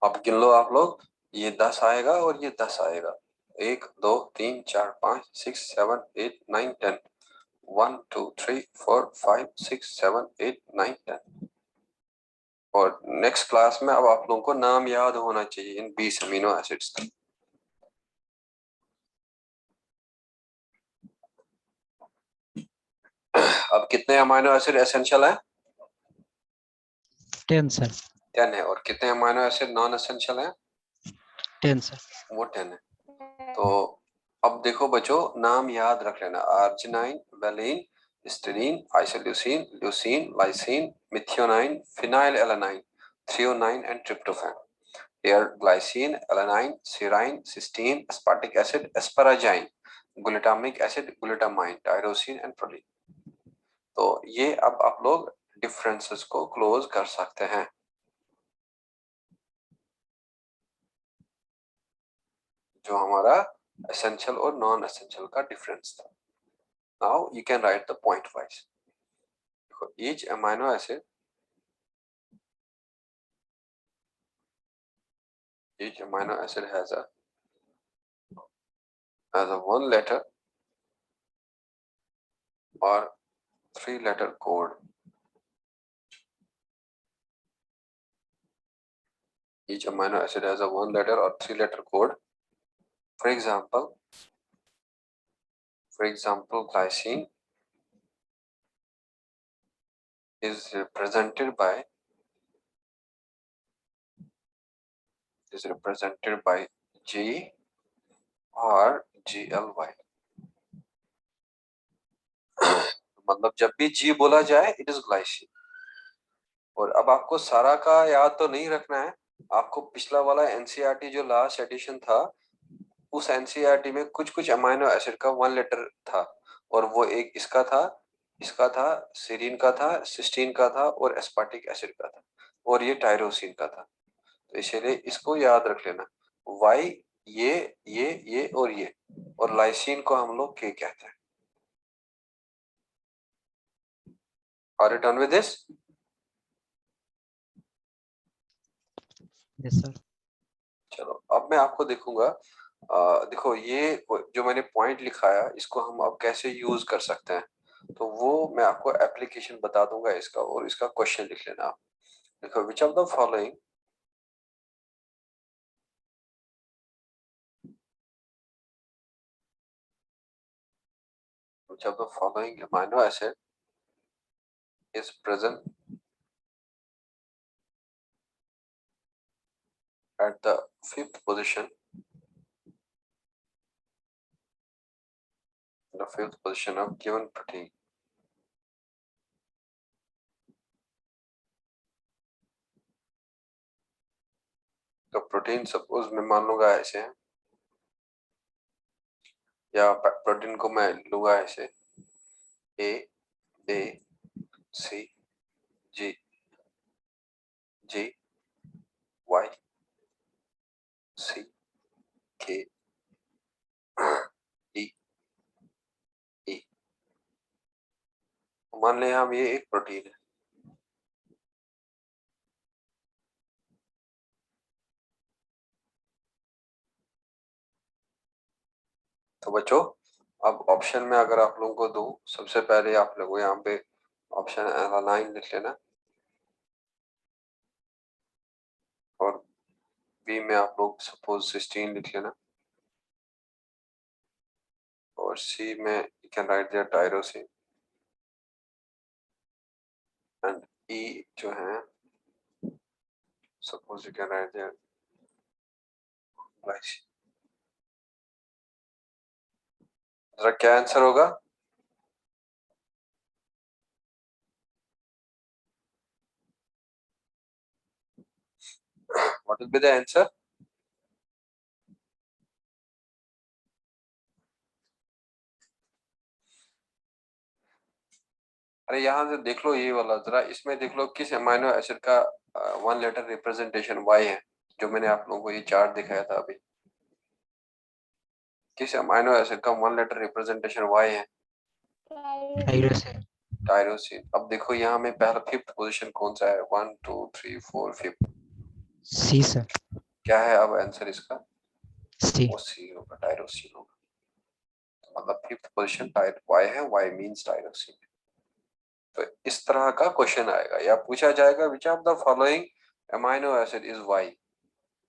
अब गिन लो आप लोग, ये 10 आएगा और ये 10 आएगा। 1 2 3 4 5 6 7 8 9 10। 1 2 3 4 5 6 7 8 9 10। और नेक्स्ट क्लास में अब आप लोगों को नाम याद होना चाहिए इन 20 अमीनो एसिड्स का। अब कितने अमीनो एसिड एसेंशियल है? 10 सर। 10 है। और कितने अमीनो एसिड नॉन एसेंशियल है? 10 सर। वो 10 है। तो अब देखो बच्चों, नाम याद रख लेना। Arginine, valine, histidine, isoleucine, leucine, lysine, methionine, phenyl alanine, threonine and tryptophan. Here glycine, alanine, serine, cysteine, aspartic acid, asparagine, glutamic acid, glutamine, tyrosine and proline। तो ये अब आप लोग डिफरेंसेस को क्लोज कर सकते हैं। जो हमारा एसेंशियल और नॉन एसेंशियल का डिफरेंस था। Now you can right the point wise. देखो each amino acid has a 1 letter or 3 letter code। Each amino acid has a 1 letter or 3 letter code। For example, glycine is represented by G or GLY। मतलब जब भी G बोला जाए it is glycine. और अब आपको सारा का याद तो नहीं रखना है, आपको पिछला वाला एनसीईआरटी जो लास्ट एडिशन था उस एनसीईआरटी में कुछ कुछ अमीनो एसिड का 1 लेटर था, और वो एक इसका था, सीरीन का था, सिस्टीन का था और एस्पार्टिक एसिड का था, और ये टायरोसिन का था। तो इसलिए इसको याद रख लेना। वाई ये और लाइसिन को हम लोग के कहते हैं। Are you done with this? Yes sir. चलो अब मैं आपको देखूंगा। देखो ये जो मैंने पॉइंट लिखाया इसको हम अब कैसे यूज कर सकते हैं, तो वो मैं आपको एप्लीकेशन बता दूंगा इसका, और इसका क्वेश्चन लिख लेना आप। देखो which of the following amino acid is present at the 5th position of given protein। तो प्रोटीन सपोज मैं मान लूंगा ऐसे है, या प्रोटीन को मैं लूंगा ऐसे A B C G G Y C K E E। मान लें हम ये एक प्रोटीन है। तो बच्चों अब ऑप्शन में अगर आप लोगों को दूं, सबसे पहले आप लोगों यहाँ पे ऑप्शन एलानाइन लिख लेना, और बी में आप लोग सपोज सिस्टीन लिख लेना, और सी में you can write there tyrosine, and E जो है suppose you can write there glycine. जरा क्या आंसर होगा? What will be the answer? अरे यहाँ से देख लो ये वाला, जरा इसमें देख लो किस अमीनो एसिड का 1 लेटर रिप्रेजेंटेशन Y है, जो मैंने आप लोगों को ये चार्ट दिखाया था अभी। किस अमीनो एसिड का 1 लेटर रिप्रेजेंटेशन Y है? टायरोसिन। टायरोसिन। अब देखो यहाँ में पहला 5th पोजीशन कौन सा है? 1 2 3 4 5। सी सर। क्या है अब आंसर इसका? सी। वो सी होगा, टायरोसिन होगा। मतलब 5th पोजीशन Y है, Y मींस टायरोसिन। तो इस तरह का क्वेश्चन आएगा या पूछा जाएगा which of the following amino acid is Y,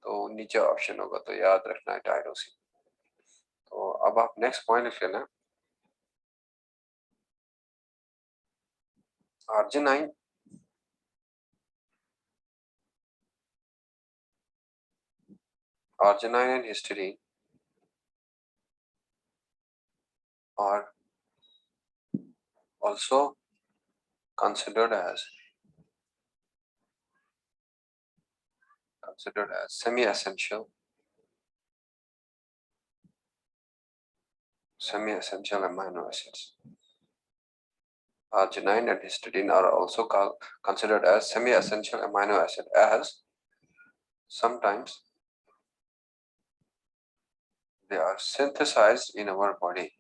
तो नीचे ऑप्शन होगा, तो याद रखना है टायरोसिन। तो अब आप नेक्स्ट पॉइंट लिख लेना, arginine and histidine are also considered as semi-essential amino acids. Arginine and histidine are also considered as semi-essential amino acid, as sometimes they are synthesized in our body.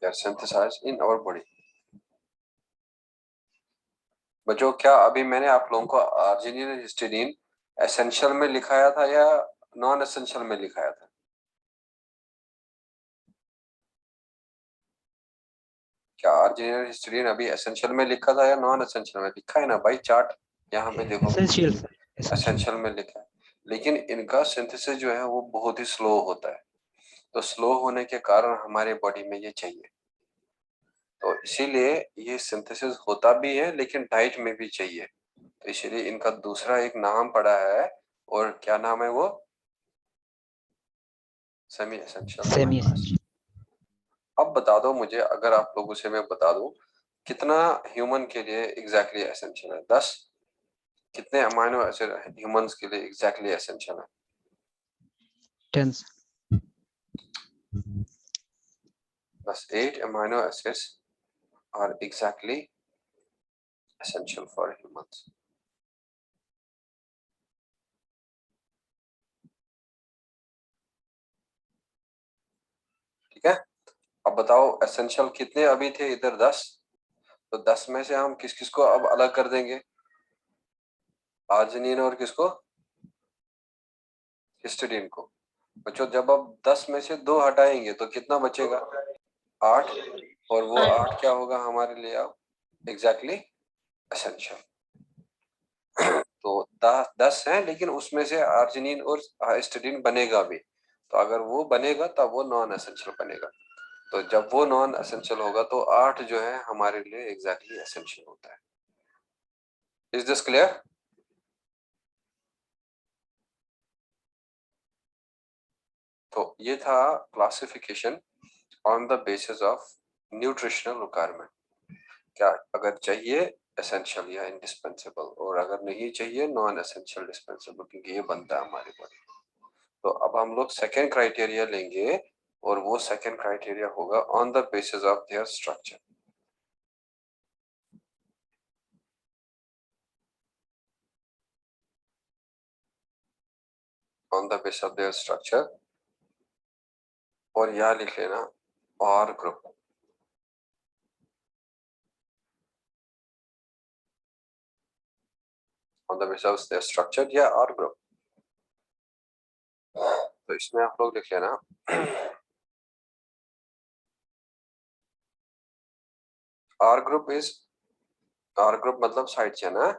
They are synthesized in our body. बच्चों, क्या अभी मैंने आप लोगों को arginine और histidine essential में लिखाया था या नॉन एसेंशियल में लिखाया था? क्या आर्जिनिन और हिस्टिडीन अभी एसेंशियल में लिखा था या नॉन एसेंशियल में? लिखा है ना भाई, चार्ट यहाँ पे देखो, एसेंशियल एसेंशियल में लिखा है। लेकिन इनका सिंथेसिस जो है वो बहुत ही स्लो होता है, तो स्लो होने के कारण हमारे बॉडी में ये चाहिए, तो इसीलिए ये सिंथेसिस होता भी है लेकिन डाइट में भी चाहिए, तो इसीलिए इनका दूसरा एक नाम पड़ा है, और क्या नाम है वो? Semi essential. अब बता दो मुझे, अगर आप लोगों से मैं बता दूं कितना ह्यूमन के लिए एग्जैक्टली एसेंशियल है? 10। कितने अमाइनो एसिड ह्यूमंस के लिए एग्जैक्टली एसेंशियल है? 10. बस 8 amino acids are exactly essential for humans. ठीक है, अब बताओ एसेंशियल कितने अभी थे इधर? 10। तो 10 में से हम किस किस को अब अलग कर देंगे? आर्जिनिन और किसको? हिस्टिडीन को। बच्चों, जब अब 10 में से 2 हटाएंगे तो कितना बचेगा? 8। और वो 8 क्या होगा हमारे लिए अब एग्जैक्टली एसेंशियल? तो 10 है, लेकिन उसमें से आर्जिनिन और हिस्टिडीन बनेगा भी, तो अगर वो बनेगा तब वो नॉन एसेंशियल बनेगा, तो जब वो नॉन एसेंशियल होगा तो 8 जो है हमारे लिए एग्जैक्टली एसेंशियल होता है। Is this clear? तो ये था classification on the basis of nutritional requirement, क्या अगर चाहिए एसेंशियल या इंडिस्पेंसेबल, और अगर नहीं चाहिए नॉन एसेंशियल डिस्पेंसेबल, क्योंकि ये बनता है हमारी बॉडी। तो अब हम लोग सेकेंड क्राइटेरिया लेंगे, और वो सेकेंड क्राइटेरिया होगा on the basis of their structure. On the basis of their structure, और यहाँ लिख लेना R group. On the basis of their structure या R ग्रुप, तो इसमें आप लोग लिख लेना R group is, R group मतलब साइड चेन है,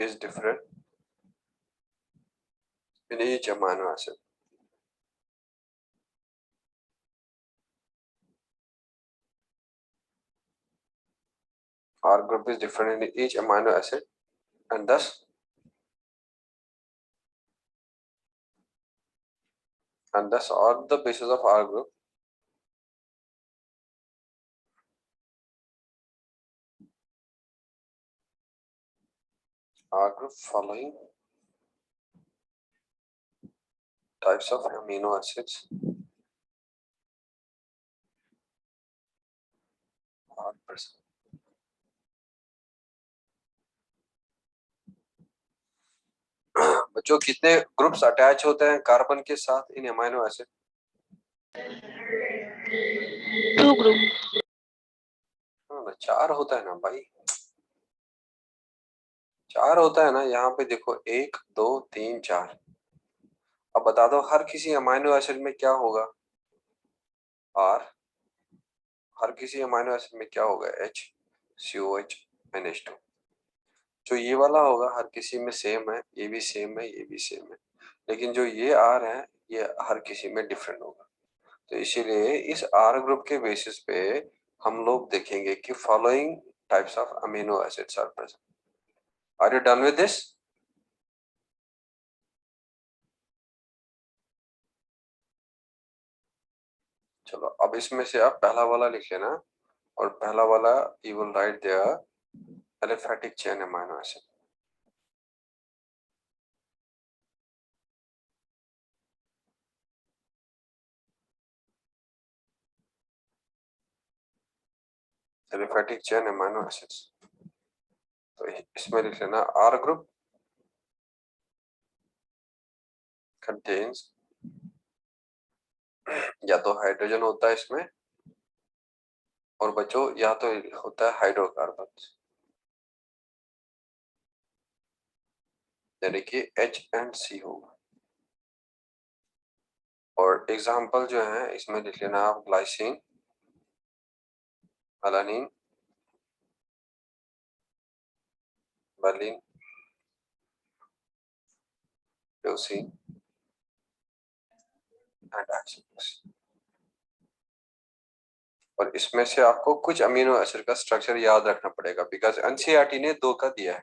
is different in each amino acid. R group is different in each amino acid, and thus on the basis of R group, following types of amino acids are present. बच्चों कितने groups attach होते हैं carbon के साथ इन amino acid? 2 group. हाँ, 4 होता है ना भाई, 4 होता है ना। यहाँ पे देखो 1 2 3 4। अब बता दो हर किसी अमीनो एसिड में क्या होगा? R। हर किसी अमीनो एसिड में क्या होगा? H, COH, NH2। जो ये वाला होगा हर किसी में सेम है, ये भी सेम है, ये भी सेम है, लेकिन जो ये R है ये हर किसी में डिफरेंट होगा। तो इसीलिए इस R ग्रुप के बेसिस पे हम लोग देखेंगे कि following types of amino acids are present. Are you done with this? चलो अब इसमें से आप पहला वाला लिख लेना, और पहला वाला you will write there aliphatic chain amino acid. Aliphatic chain amino acids, तो इसमें लिख लेना R ग्रुप कंटेन्स, या तो हाइड्रोजन होता है इसमें, और बच्चों या तो होता है हाइड्रोकार्बन, यानी कि H एंड C होगा। और एग्जाम्पल जो है इसमें लिख लेना आप glycine, alanine, valine, leucine and आइसोप्रोस। और इसमें से आपको कुछ अमीनो एसिड का स्ट्रक्चर याद रखना पड़ेगा, बिकॉज एनसीईआरटी ने 2 का दिया है,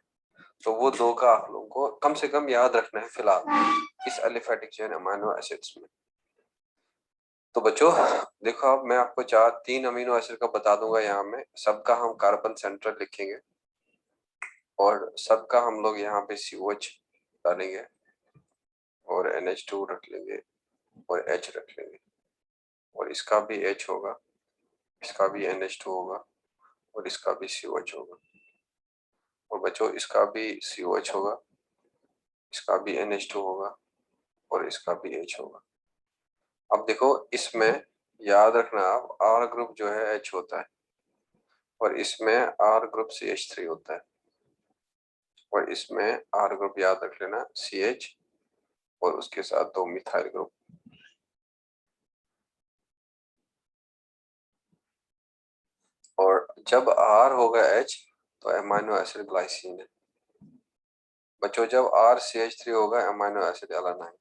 तो वो 2 का आप लोगों को कम से कम याद रखना है फिलहाल इस एलिफेटिक चेन अमीनो एसिड्स में। तो बच्चों देखो, अब मैं आपको 3 अमीनो एसिड का बता दूंगा। यहाँ में सबका हम कार्बन सेंटर लिखेंगे, और सबका हम लोग यहाँ पे COH डालेंगे, और NH2 रख लेंगे, और H रख लेंगे, और इसका भी H होगा, इसका भी NH2 होगा, और इसका भी COH होगा। और बच्चों इसका भी COH होगा, इसका भी NH2 होगा, और इसका भी H होगा। अब देखो इसमें याद रखना आप, R ग्रुप जो है H होता है, और इसमें R ग्रुप CH3 होता है, और इसमें R ग्रुप याद रख लेना CH, और उसके साथ 2 मिथाइल ग्रुप। और जब R होगा H तो अमीनो एसिड ग्लाइसिन है। बच्चों जब R CH3 होगा अमीनो एसिड एलानाइन,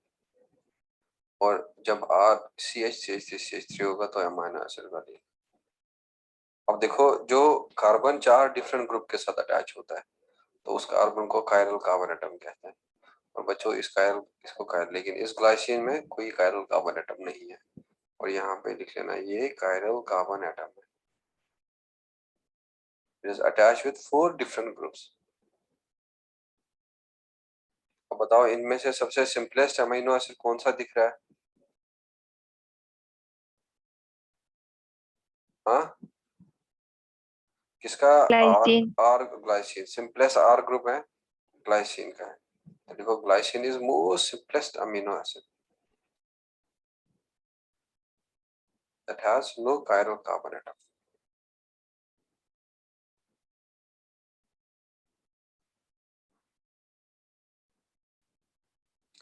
और जब R CH3 होगा तो अमीनो एसिड वेलिन। अब देखो जो कार्बन 4 डिफरेंट ग्रुप के साथ अटैच होता है तो उस कार्बन को कायरल कार्बन एटम कहते हैं। और बच्चों इसको कायरल, लेकिन इस ग्लाइसिन में कोई कायरल कार्बन एटम नहीं है, और यहाँ पे लिख लेना ये कायरल कार्बन एटम है। It is attached with 4 different groups. अब बताओ इनमें से सबसे सिंपलेस्ट अमीनो एसिड कौन सा दिख रहा है? हाँ, किसका? R Glycine. आर ग्लाइसिन सिंपलेस्ट आर ग्रुप है, ग्लाइसिन का है। तो देखो glycine is most simplest amino acid that has no chiral carbon atom.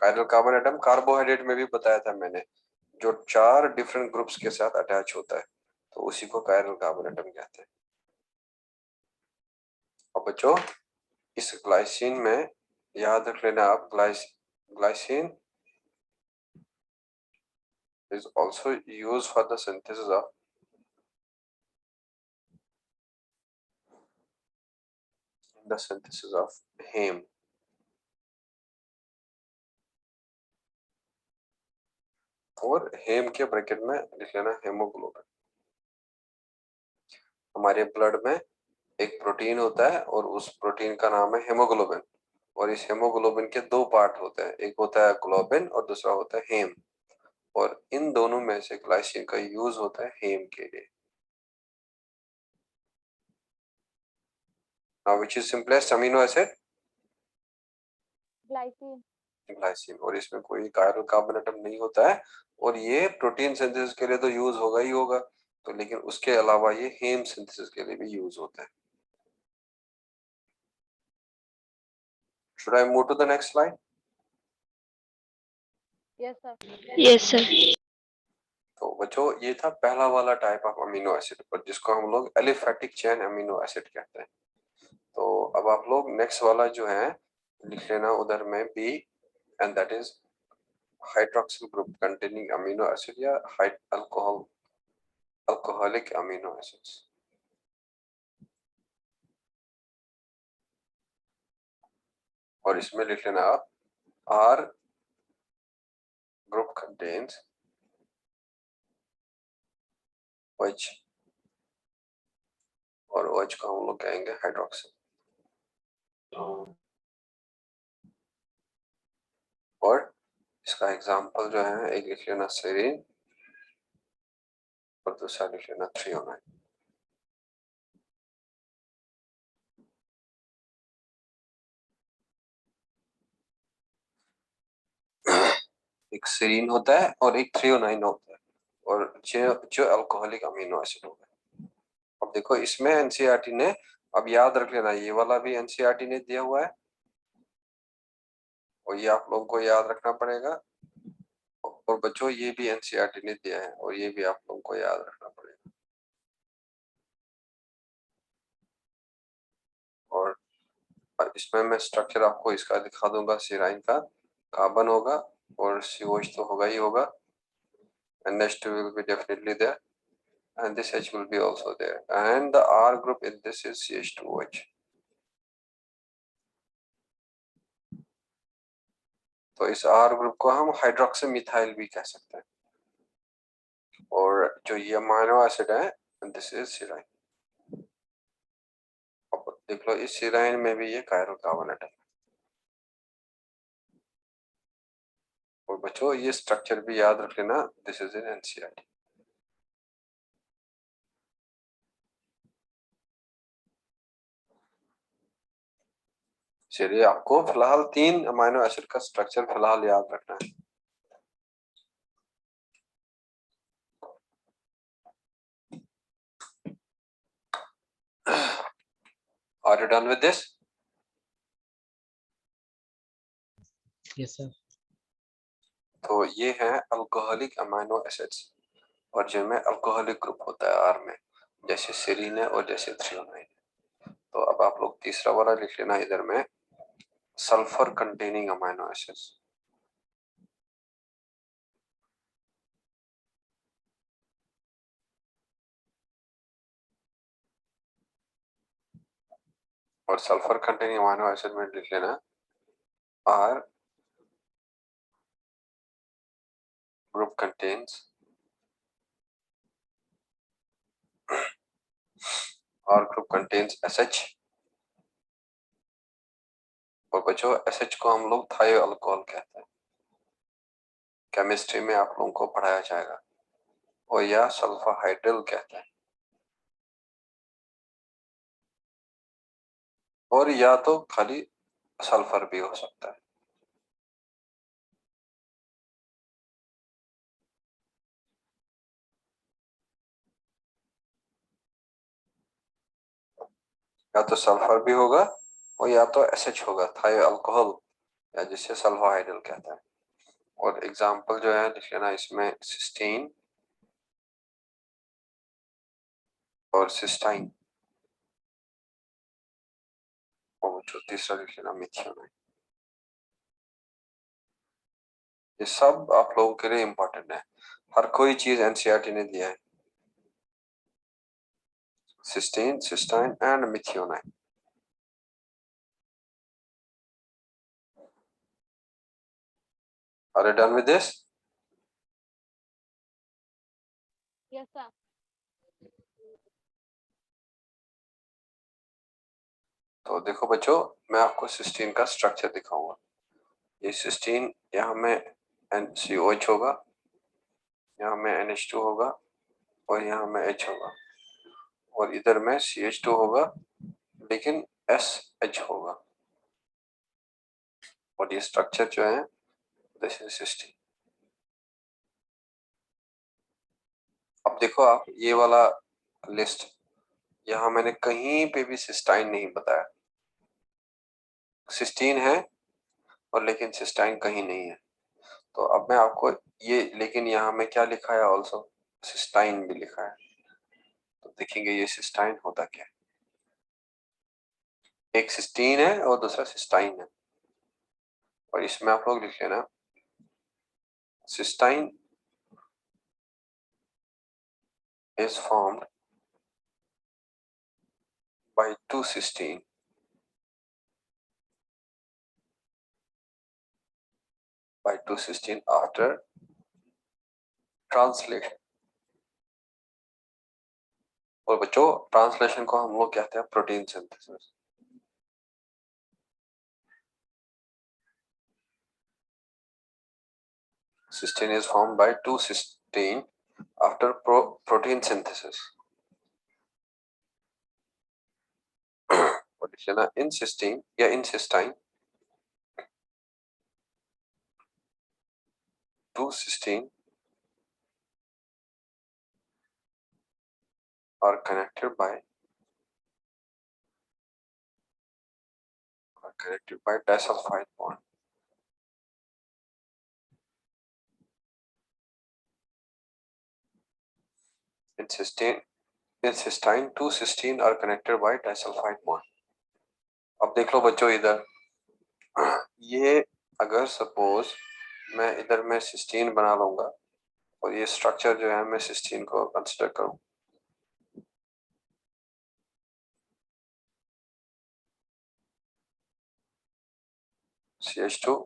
Chiral carbon atom carbohydrate में भी बताया था मैंने, जो 4 डिफरेंट ग्रुप्स के साथ अटैच होता है तो उसी को कायरल कार्बन एटम कहते हैं। और बच्चों इस ग्लाइसिन में याद रख लेना आप, glycine is also used for the synthesis of heme। और हेम के ब्रैकेट में लिख लेना हेमोग्लोबिन। हमारे ब्लड में एक प्रोटीन होता है और उस प्रोटीन का नाम है हेमोग्लोबिन, और इस हेमोग्लोबिन के 2 पार्ट होते हैं, एक होता है ग्लोबिन और दूसरा होता है हेम, और इन दोनों में से ग्लाइसिन का यूज होता है हेम के लिए। Now which is simplest amino acid? Glycine. Glycine, और इसमें कोई कायरल कार्बन एटम नहीं होता है, और ये प्रोटीन सिंथेसिस के लिए तो यूज होगा ही होगा, तो लेकिन उसके अलावा ये हेम सिंथेसिस के लिए भी यूज होता है। Should I move to the next slide? Yes, sir. Yes, sir. तो बच्चों ये था पहला वाला टाइप ऑफ अमीनो एसिड, पर जिसको हम लोग एलिफेटिक चेन अमीनो एसिड कहते हैं। तो अब आप लोग नेक्स्ट वाला जो है लिख लेना उधर में B, and that is hydroxyl group containing amino acid या अल्कोहलिक अमीनो एसिड्स। और इसमें लिख लेना आप आर ग्रुप कंटेन्स OH, और OH को हम लोग कहेंगे हाइड्रोक्सिल। और इसका एग्जांपल जो है एक लिख लेना सेरीन और दूसरा लिख लेना थ्रियोनाइन। एक सेरीन होता है और एक थ्रियोनाइन होता है, और जो अल्कोहलिक अमीनो एसिड होता है। अब देखो इसमें एनसीईआरटी ने, अब याद रख लेना ये वाला भी एनसीईआरटी ने दिया हुआ है, और ये आप लोगों को याद रखना पड़ेगा। और बच्चों ये भी एनसीईआरटी ने दिया है, और ये भी आप लोगों को याद रखना पड़ेगा। और इसमें मैं स्ट्रक्चर आपको इसका दिखा दूंगा। सिराइन का कार्बन होगा और COH तो होगा ही होगा, NH2 will be definitely there, and this H will be also there, and the R group in this is CH2OH. तो इस R ग्रुप को हम हाइड्रोक्सी मिथाइल भी कह सकते हैं। और जो ये अमीनो एसिड है दिस इज सिराइन। अब देख लो इस सिराइन में भी ये कायरल कार्बन एटम। और बच्चों ये स्ट्रक्चर भी याद रख लेना, दिस इज इन एनसीईआरटी। चलिए आपको फिलहाल 3 अमीनो एसिड का स्ट्रक्चर फिलहाल याद रखना है। Are you done with this? Yes, sir. तो ये है अल्कोहलिक अमीनो एसिड्स, और जिनमें अल्कोहलिक ग्रुप होता है आर में, जैसे सेरीन है और जैसे थ्रियोनाइन। तो अब आप लोग तीसरा वाला लिख लेना इधर में, सल्फर कंटेनिंग अमीनो एसिड्स। और सल्फर कंटेनिंग अमीनो एसिड में लिख लेना आर ग्रुप कंटेन्स SH। और बच्चों SH को हम लोग थायो अल्कोहल कहते हैं, केमिस्ट्री में आप लोगों को पढ़ाया जाएगा, और या सल्फर हाइड्रिल कहते हैं, और या तो खाली सल्फर भी हो सकता है। या तो सल्फर भी होगा और या तो SH होगा, थायो अल्कोहल, या जिसे सल्फर हाइड्रिल कहता है। और एग्जांपल जो है लिख लेना इसमें सिस्टीन और सिस्टाइन, और जो तीसरा लिख लेना मिथियोनाइन। ये सब आप लोगों के लिए इंपॉर्टेंट है, हर कोई चीज एनसीईआरटी ने दिया है। Cysteine, cystine and methionine. Are you done with this? Yes, sir. तो देखो बच्चों मैं आपको सिस्टीन का स्ट्रक्चर दिखाऊंगा। ये सिस्टीन यहाँ में NCOH होगा, यहाँ में NH2 होगा, और यहाँ में H होगा, और इधर में CH2 होगा लेकिन SH होगा। और ये स्ट्रक्चर जो है दिस इज सिस्टीन। अब देखो आप ये वाला लिस्ट, यहाँ मैंने कहीं पे भी सिस्टाइन नहीं बताया। सिस्टीन है और लेकिन सिस्टाइन कहीं नहीं है। तो अब मैं आपको ये, लेकिन यहाँ में क्या लिखा है, ऑल्सो सिस्टाइन भी लिखा है। तो देखेंगे ये सिस्टाइन होता क्या है। एक सिस्टीन है और दूसरा सिस्टाइन है, और इसमें आप लोग लिख लेना cysteine is formed by 2 cysteine after translation। और बच्चों ट्रांसलेशन को हम लोग कहते हैं protein synthesis. Cysteine is formed by 2 cysteine after protein synthesis। in cysteine या in cysteine 2 cysteine are connected by disulfide bond। In cysteine 2 cysteine are connected by disulfide bond। अब देख लो बच्चों इधर, ये अगर सपोज मैं इधर में सिस्टीन बना लूंगा और ये स्ट्रक्चर जो है मैं सिस्टीन को कंसिडर करूं, CH2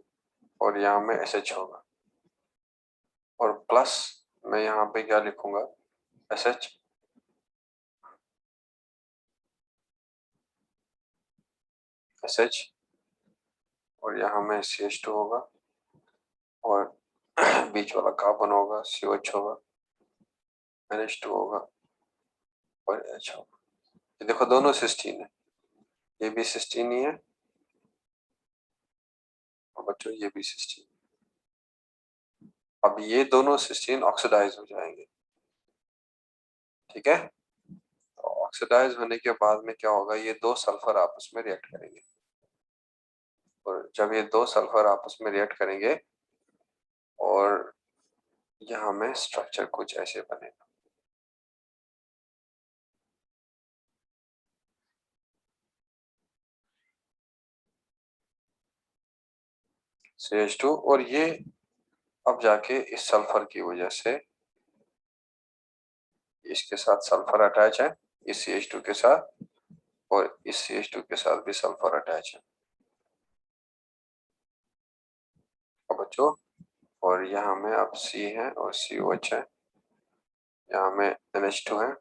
और यहाँ में SH होगा, और प्लस मैं यहाँ पे क्या लिखूंगा, SH और यहाँ में CH2 होगा, और बीच वाला कार्बन होगा, COH होगा, NH2 होगा और H होगा। ये देखो दोनों सिस्टीन है, ये भी सिस्टीन ही है और बच्चों ये भी सिस्टीन। अब ये दोनों सिस्टीन ऑक्सीडाइज हो जाएंगे, ठीक है। तो ऑक्सीडाइज होने के बाद में क्या होगा, ये दो सल्फर आपस में रिएक्ट करेंगे, और जब ये दो सल्फर आपस में रिएक्ट करेंगे और यहाँ में स्ट्रक्चर कुछ ऐसे बनेगा। CH2 और ये अब जाके इस सल्फर की वजह से इसके साथ सल्फर अटैच है, इस CH2 के साथ, और इस CH2 के साथ भी सल्फर अटैच है। अब बच्चों, और यहाँ में अब C है और COH है, यहाँ में NH2 है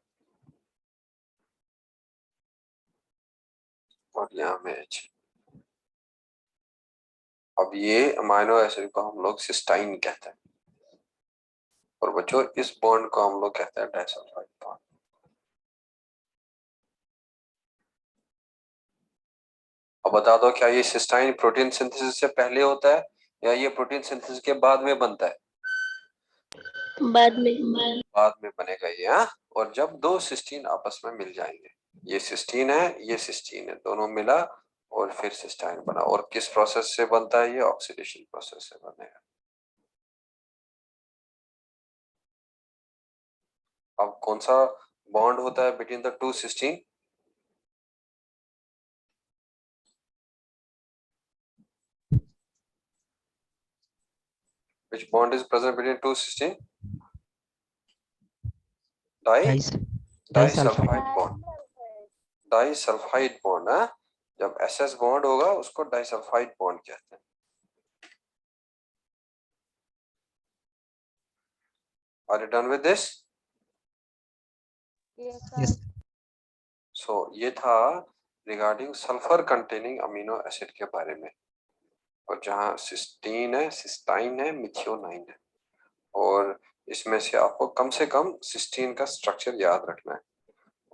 और यहाँ में H। अब ये अमाइनो एसिड को हम लोग सिस्टाइन कहते हैं, और बच्चों इस बॉन्ड को हम लोग कहते हैं डाइसल्फाइड बॉन्ड। अब बता दो, क्या ये सिस्टाइन प्रोटीन सिंथेसिस से पहले होता है या ये प्रोटीन सिंथेसिस के बाद में बनता है? बाद में बनेगा ये, हाँ। और जब दो सिस्टीन आपस में मिल जाएंगे, ये सिस्टीन है ये सिस्टीन है, दोनों मिला और फिर सिस्टाइन बना। और किस प्रोसेस से बनता है ये? ऑक्सीडेशन प्रोसेस से बनेगा। अब कौन सा बॉन्ड होता है between the 2 cysteine? Which bond is present between 2 cysteine? Disulfide bond। Disulphide bond है। जब SS बॉन्ड होगा उसको डाइसल्फाइड बॉन्ड कहते हैं। Are you done with this? Yes. So ये था regarding sulphur containing amino acid के बारे में, और जहाँ सिस्टीन है, सिस्टाइन है, मिथियोनाइन है, और इसमें से आपको कम से कम सिस्टीन का स्ट्रक्चर याद रखना है।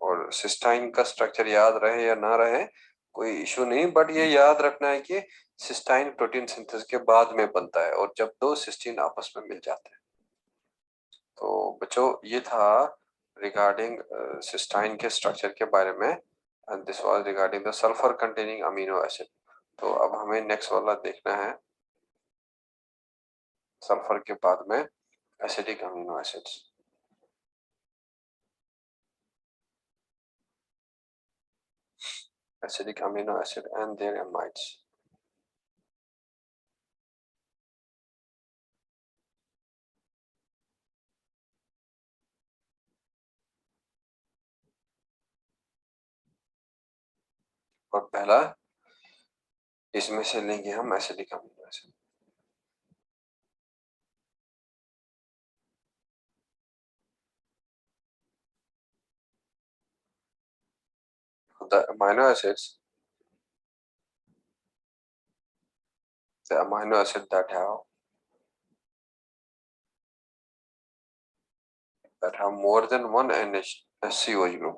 और सिस्टाइन का स्ट्रक्चर याद रहे या ना रहे कोई इशू नहीं, बट ये याद रखना है कि सिस्टाइन प्रोटीन सिंथेसिस के बाद में बनता है और जब दो सिस्टीन आपस में मिल जाते हैं। तो बच्चों ये था रिगार्डिंग सिस्टाइन के स्ट्रक्चर के बारे में, and this was regarding the sulphur containing amino acid. तो अब हमें नेक्स्ट वाला देखना है, सल्फर के बाद में acidic amino acids. Acidic amino acid and their amides. और पहला इसमें से लेंगे हम acidic amino acid. The amino acids, the amino acid that have more than one NH-COH group.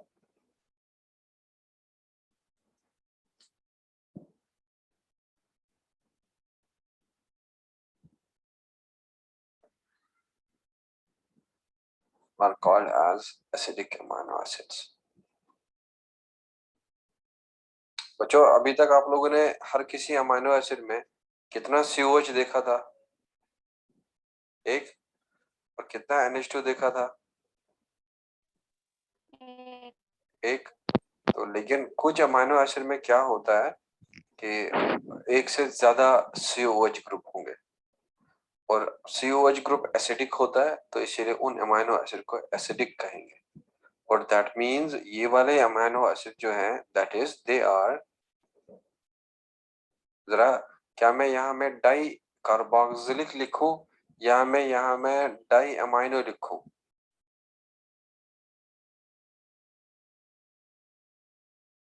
Are called as acidic amino acids. बच्चों अभी तक आप लोगों ने हर किसी अमीनो एसिड में कितना COH देखा था? एक। और कितना NH2 देखा था? एक। तो लेकिन कुछ अमीनो एसिड में क्या होता है कि एक से ज्यादा COH ग्रुप होंगे और COH ग्रुप एसिडिक होता है, तो इसीलिए उन अमीनो एसिड को एसिडिक कहेंगे। और दैट मींस ये वाले अमीनो एसिड जो हैं, दैट इज दे आर, जरा क्या मैं यहाँ में डाई कार्बोक्सिलिक लिखूं या मैं यहाँ में डाई अमीनो लिखूं?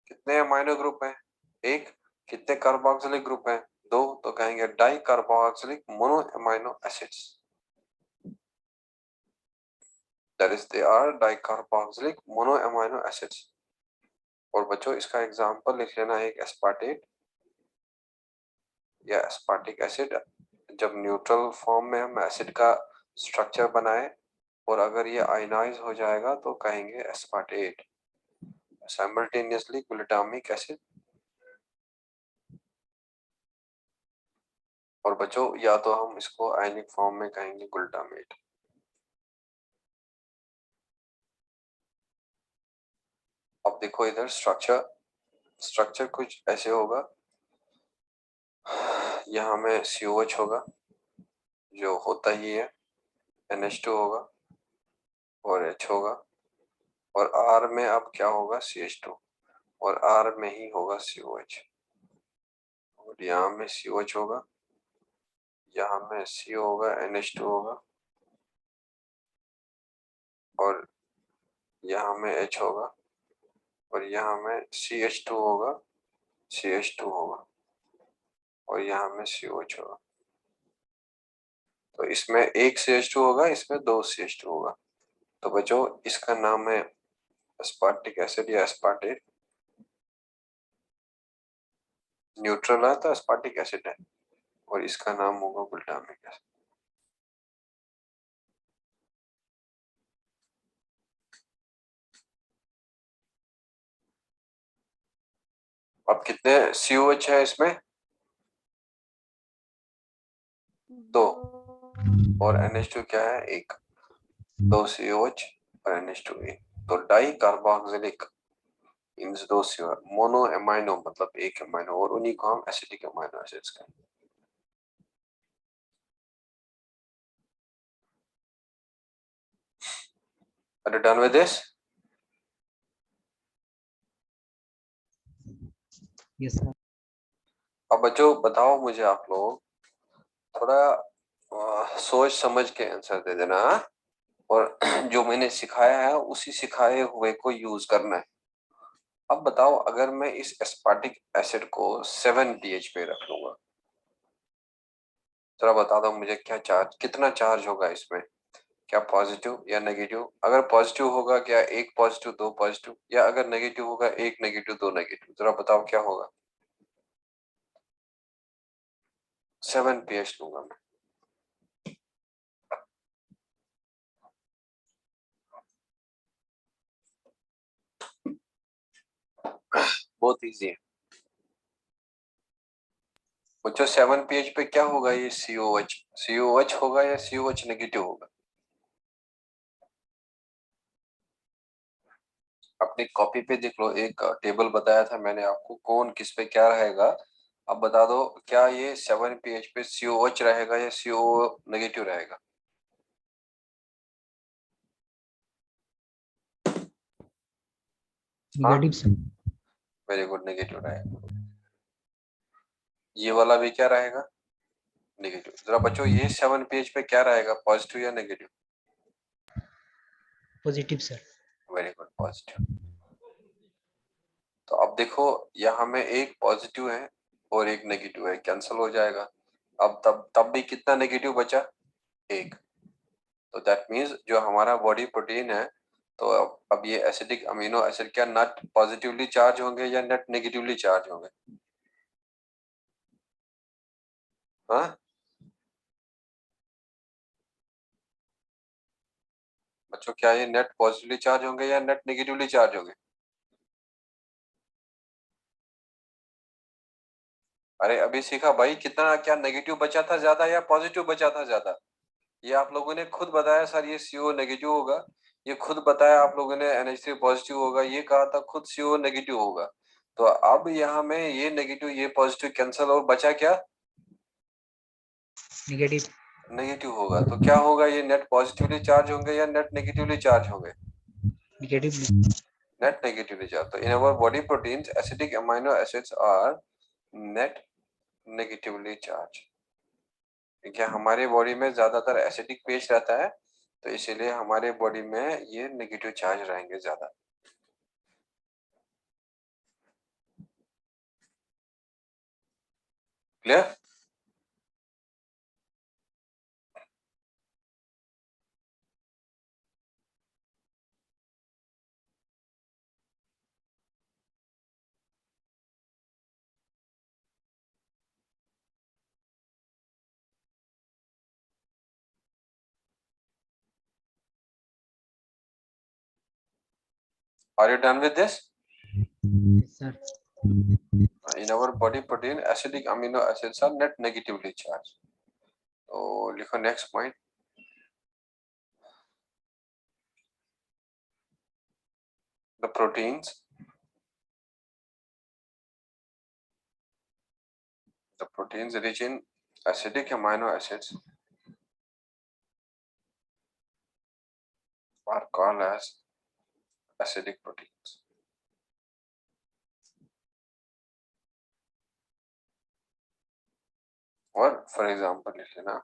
कितने अमीनो ग्रुप हैं? एक। कितने कार्बोक्सिलिक ग्रुप हैं? दो। तो कहेंगे di carboxylic mono amino acids, that is they are di carboxylic mono amino acids. और बच्चों इसका एग्जांपल लिख लेना है, एक एस्पार्टेट या एस्पार्टिक एसिड। जब न्यूट्रल फॉर्म में हम एसिड का स्ट्रक्चर बनाए और अगर ये आयनाइज हो जाएगा तो कहेंगे एस्पार्टेट। Simultaneously glutamic acid. और बच्चों या तो हम इसको आयनिक फॉर्म में कहेंगे ग्लूटामेट। अब देखो इधर स्ट्रक्चर कुछ ऐसे होगा, यहाँ में COH होगा जो होता ही है, NH2 होगा और H होगा, और R में अब क्या होगा? CH2, और R में ही होगा COH, और यहाँ में COH होगा, यहाँ में CO होगा, NH2 होगा, और यहाँ में H होगा, और यहाँ में CH2 होगा, CH2 होगा, और यहाँ में COH होगा। तो इसमें एक CH2 होगा, इसमें दो CH2 होगा। तो बच्चों इसका नाम है एस्पार्टिक एसिड या एस्पार्टेट। न्यूट्रल है तो एस्पार्टिक एसिड है, और इसका नाम होगा ग्लूटामिक एसिड। अब कितने COH है इसमें? दो। और NH2 क्या है? एक। दो COH और NH2 एक। तो डाई कार्बोक्सिलिक मींस दो CO, मोनो अमीनो मतलब एक अमीनो, और उन्हीं को हम एसिडिक अमीनो एसिड्स कहेंगे। Are you done with this? Yes, sir. अब बच्चों बताओ मुझे आप लोग थोड़ा सोच समझ के आंसर दे देना, और जो मैंने सिखाया है उसी सिखाए हुए को यूज करना है। अब बताओ अगर मैं इस एस्पार्टिक एसिड को 7 pH पे रख लूंगा, जरा बता दो मुझे क्या चार्ज, कितना चार्ज होगा इसमें? क्या पॉजिटिव या नेगेटिव? अगर पॉजिटिव होगा क्या एक पॉजिटिव दो पॉजिटिव, या अगर नेगेटिव होगा एक नेगेटिव दो नेगेटिव? जरा बताओ क्या होगा? 7pH लूंगा मैं। बहुत इजी है बच्चों। 7pH पे क्या होगा? ये COH होगा या COH नेगेटिव होगा? अपनी कॉपी पे देख लो, एक टेबल बताया था मैंने आपको, कौन किस पे क्या रहेगा। अब बता दो, क्या ये 7pH पे COH रहेगा या CO नेगेटिव रहेगा? Negative sir. Very good, negative रहेगा। ये वाला भी क्या रहेगा? नेगेटिव। जरा बच्चों, ये 7pH पे क्या रहेगा, पॉजिटिव या negative? Positive sir. Very good, positive. तो अब देखो, यहाँ में एक पॉजिटिव है और एक नेगेटिव है, कैंसिल हो जाएगा। अब तब भी कितना नेगेटिव बचा? एक। तो दैट मीन्स जो हमारा बॉडी प्रोटीन है, तो अब ये एसिडिक अमीनो एसिड क्या नेट पॉजिटिवली चार्ज होंगे या नेट नेगेटिवली चार्ज होंगे? हाँ बच्चों, क्या ये नेट पॉजिटिवली चार्ज होंगे या नेट नेगेटिवली चार्ज होंगे? अरे अभी सीखा भाई, कितना क्या नेगेटिव बचा था ज्यादा या पॉजिटिव बचा था ज्यादा? ये आप लोगों ने खुद बताया सर ये CO नेगेटिव होगा, ये खुद बताया आप लोगों ने NH3 पॉजिटिव होगा, ये कहा था खुद CO नेगेटिव होगा। तो अब यहाँ में ये नेगेटिव ये पॉजिटिव कैंसिल और बचा क्या? नेगेटिव। नेगेटिव होगा। तो क्या होगा, ये नेट पॉजिटिवली चार्ज होंगे या नेट नेगेटिवली चार्ज होंगे? नेगेटिव। Net negatively charge. तो in our body proteins acidic amino acids are net negatively charge. क्योंकि हमारे बॉडी में ज्यादातर एसिडिक pH रहता है, तो इसीलिए हमारे बॉडी में ये नेगेटिव चार्ज रहेंगे ज्यादा। Clear? Are you done with this? Yes, sir. In our body protein, acidic amino acids are net negatively charged. तो लिखो next point. The proteins rich in acidic amino acids are called as acidic proteins. और for example लिख लेना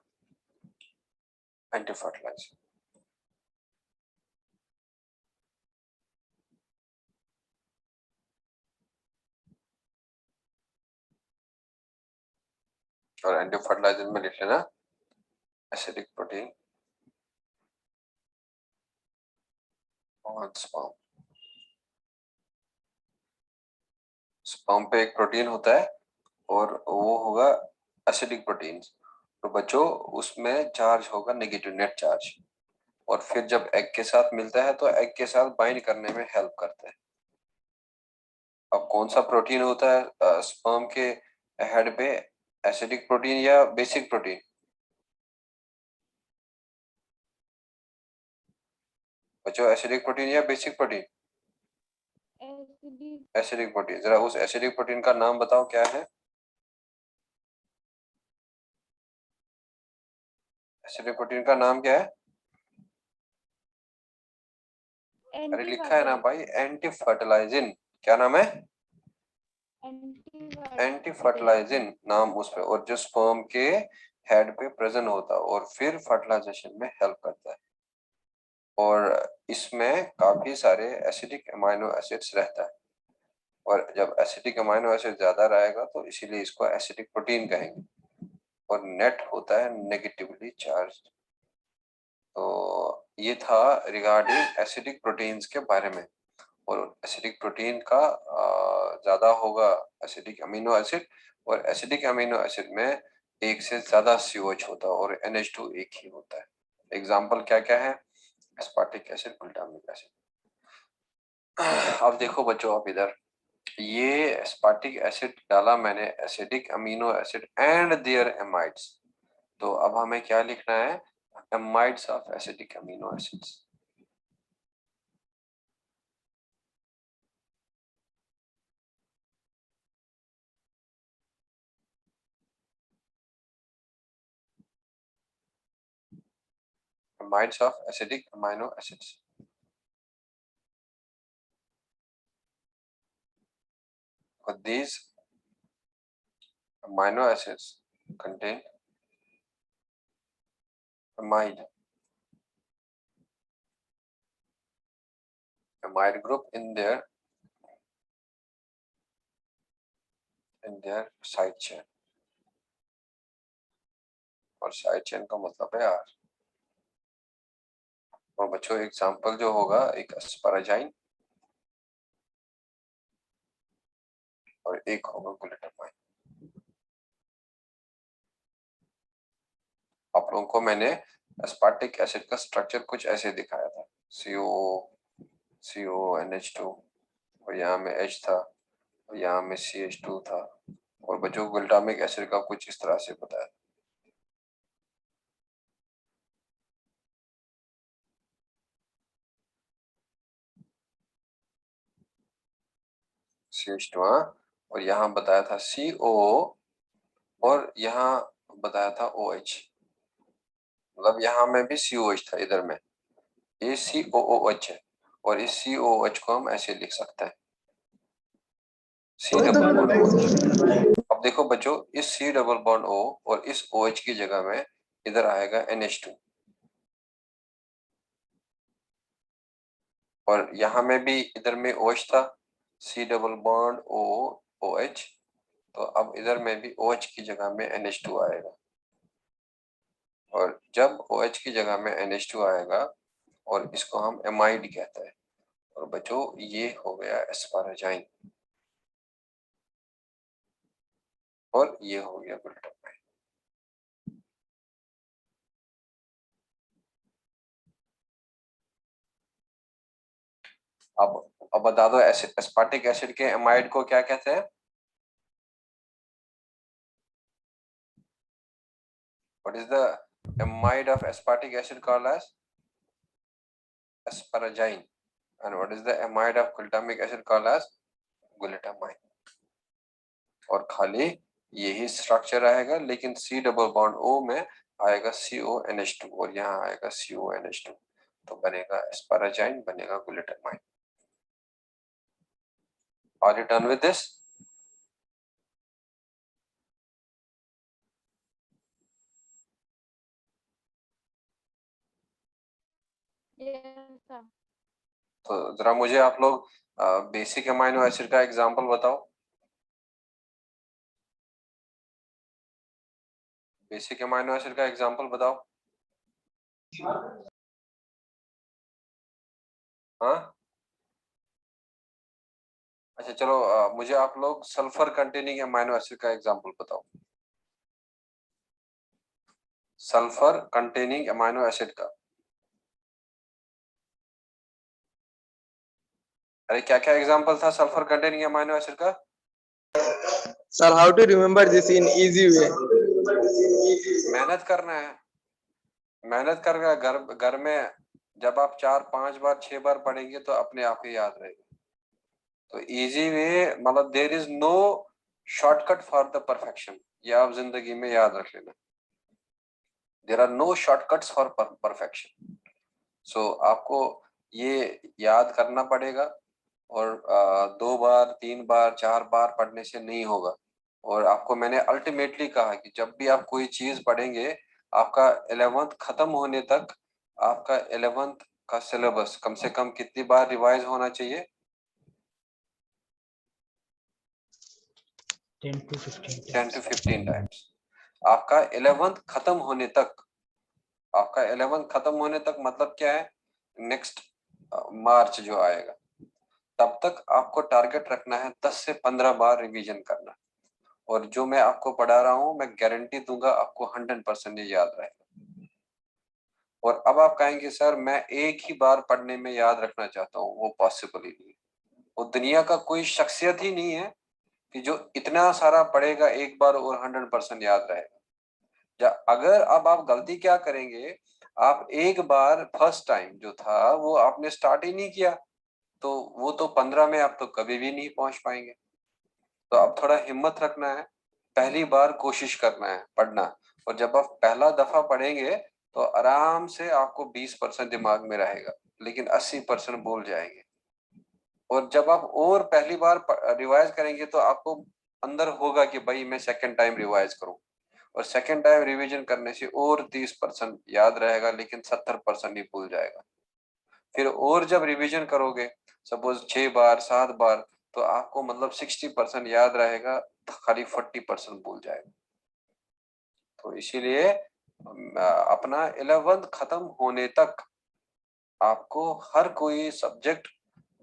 anti-fertilizer. और anti-fertilizer में लिख लेना acidic protein on sperm. Sperm पे एक प्रोटीन होता है और वो होगा एसिडिक प्रोटीन। तो बच्चों उसमें चार्ज होगा नेगेटिव, नेट चार्ज। और फिर जब एग के साथ मिलता है तो एग के साथ बाइंड करने में हेल्प करता है। अब कौन सा प्रोटीन होता है स्पर्म के हेड पे, एसिडिक प्रोटीन या बेसिक प्रोटीन? बच्चों एसिडिक प्रोटीन या बेसिक प्रोटीन? Acidic protein. जरा उस एसिडिक प्रोटीन का नाम बताओ क्या है? एसिडिक प्रोटीन का नाम क्या है? अरे लिखा है ना भाई, एंटी फर्टिलाइजिन। क्या नाम है? एंटी फर्टिलाइजिन नाम उस पे, और जो स्पर्म के हेड पे प्रेजेंट होता है और फिर फर्टिलाइजेशन में हेल्प करता है। और इसमें काफी सारे एसिडिक अमाइनो एसिड्स रहता है, और जब एसिडिक अमाइनो एसिड ज्यादा रहेगा तो इसीलिए इसको एसिडिक प्रोटीन कहेंगे। और नेट होता है नेगेटिवली चार्ज। तो ये था रिगार्डिंग एसिडिक प्रोटीन्स के बारे में। और एसिडिक प्रोटीन का ज्यादा होगा एसिडिक अमीनो एसिड, और एसिडिक अमीनो एसिड में एक से ज्यादा COH होता है और NH2 एक ही होता है। एग्जाम्पल क्या क्या है? Aspartic acid, glutamic acid. अब देखो बच्चों, अब इधर ये एस्पार्टिक एसिड डाला मैंने, acidic amino acid and their amides. तो अब हमें क्या लिखना है? Amides of acidic amino acids. Amides of acidic amino acids. But these amino acids contain amide group in their side chain, और साइड चेन का मतलब है R। और बच्चों एग्जांपल जो होगा, एक एस्पाराजाइन और एक होगा ग्लूटामाइन। आप लोगों को मैंने एस्पार्टिक एसिड का स्ट्रक्चर कुछ ऐसे दिखाया था, CONH2, और यहाँ में H था, और यहाँ में CH2 था, और बच्चों ग्लूटामिक एसिड का कुछ इस तरह से बताया। CH2, और यहाँ बताया था CO, और यहाँ बताया था OH। मतलब यहाँ में भी COH था, इधर में ये COOH है, और इस COOH को हम ऐसे लिख सकते हैं, C डबल बॉन्ड OH। अब देखो बच्चों, इस C डबल बॉन्ड O और इस OH की जगह में इधर आएगा NH2, और यहाँ में भी इधर में OH था, C double bond O OH। तो अब इधर में भी OH की जगह में NH2 आएगा, और जब OH की जगह में NH2 आएगा, और इसको हम एमाइड कहते हैं। और बच्चों ये हो गया एस्पाराजाइन, और ये हो गया ग्लूटामाइन। अब बता दो, एस्पार्टिक एसिड के एमाइड को क्या कहते हैं? What is the amide of aspartic acid called as? Asparagine. And what is the amide of glutamic acid called as? Glutamine. और खाली यही स्ट्रक्चर आएगा, लेकिन C डबल बॉन्ड O में आएगा CONH2, और यहाँ आएगा CONH2, तो बनेगा एस्पाराजाइन, बनेगा glutamine. Are you done with this? तो जरा मुझे आप लोग बेसिक अमाइनो एसिड का एग्जांपल बताओ। बेसिक अमाइनो एसिड का एग्जांपल बताओ। हाँ, अच्छा चलो, मुझे आप लोग सल्फर कंटेनिंग अमाइनो एसिड का एग्जांपल बताओ। सल्फर कंटेनिंग अमाइनो एसिड का। अरे क्या क्या एग्जांपल था सल्फर कंटेनिंग अमाइनो एसिड का? Sir, how to remember this in easy way? मेहनत करना है, मेहनत करना। घर में जब आप 4, 5 बार 6 बार पढ़ेंगे तो अपने आप ही याद रहेगा। तो इजी वे, मतलब there is no shortcut for the perfection, ये आप जिंदगी में याद रख लेना। There are no shortcuts for perfection. So आपको ये याद करना पड़ेगा, और 2 बार 3 बार 4 बार पढ़ने से नहीं होगा। और आपको मैंने अल्टीमेटली कहा कि जब भी आप कोई चीज पढ़ेंगे, आपका 11th खत्म होने तक आपका 11th का सिलेबस कम से कम कितनी बार रिवाइज होना चाहिए? 10 to 15 10 to 15 टाइम्स। आपका 11th खत्म होने तक, आपका 11th खत्म होने तक मतलब क्या है? नेक्स्ट मार्च जो आएगा, तब तक आपको टारगेट रखना है 10 से 15 बार रिवीजन करना। और जो मैं आपको पढ़ा रहा हूँ मैं गारंटी दूंगा आपको 100% ये याद रहेगा। और अब आप कहेंगे सर मैं एक ही बार पढ़ने में याद रखना चाहता हूँ, वो पॉसिबल ही नहीं। वो दुनिया का कोई शख्सियत ही नहीं है कि जो इतना सारा पढ़ेगा एक बार और 100% याद रहेगा। अगर अब आप गलती क्या करेंगे, आप एक बार फर्स्ट टाइम जो था वो आपने स्टार्ट ही नहीं किया, तो वो तो 15 में आप तो कभी भी नहीं पहुंच पाएंगे। तो अब थोड़ा हिम्मत रखना है, पहली बार कोशिश करना है पढ़ना, और जब आप पहला दफा पढ़ेंगे तो आराम से आपको 20% दिमाग में रहेगा, लेकिन 80% भूल जाएंगे। और जब आप और पहली बार रिवाइज करेंगे तो आपको अंदर होगा कि भाई मैं सेकंड टाइम रिवाइज करूं, और सेकंड टाइम रिवीजन करने से और 30% याद रहेगा, लेकिन 70% ही भूल जाएगा। फिर और जब रिवीजन करोगे सपोज 6 बार 7 बार, तो आपको मतलब 60% याद रहेगा, खाली 40% भूल जाएगा। तो इसीलिए अपना 11th खत्म होने तक आपको हर कोई सब्जेक्ट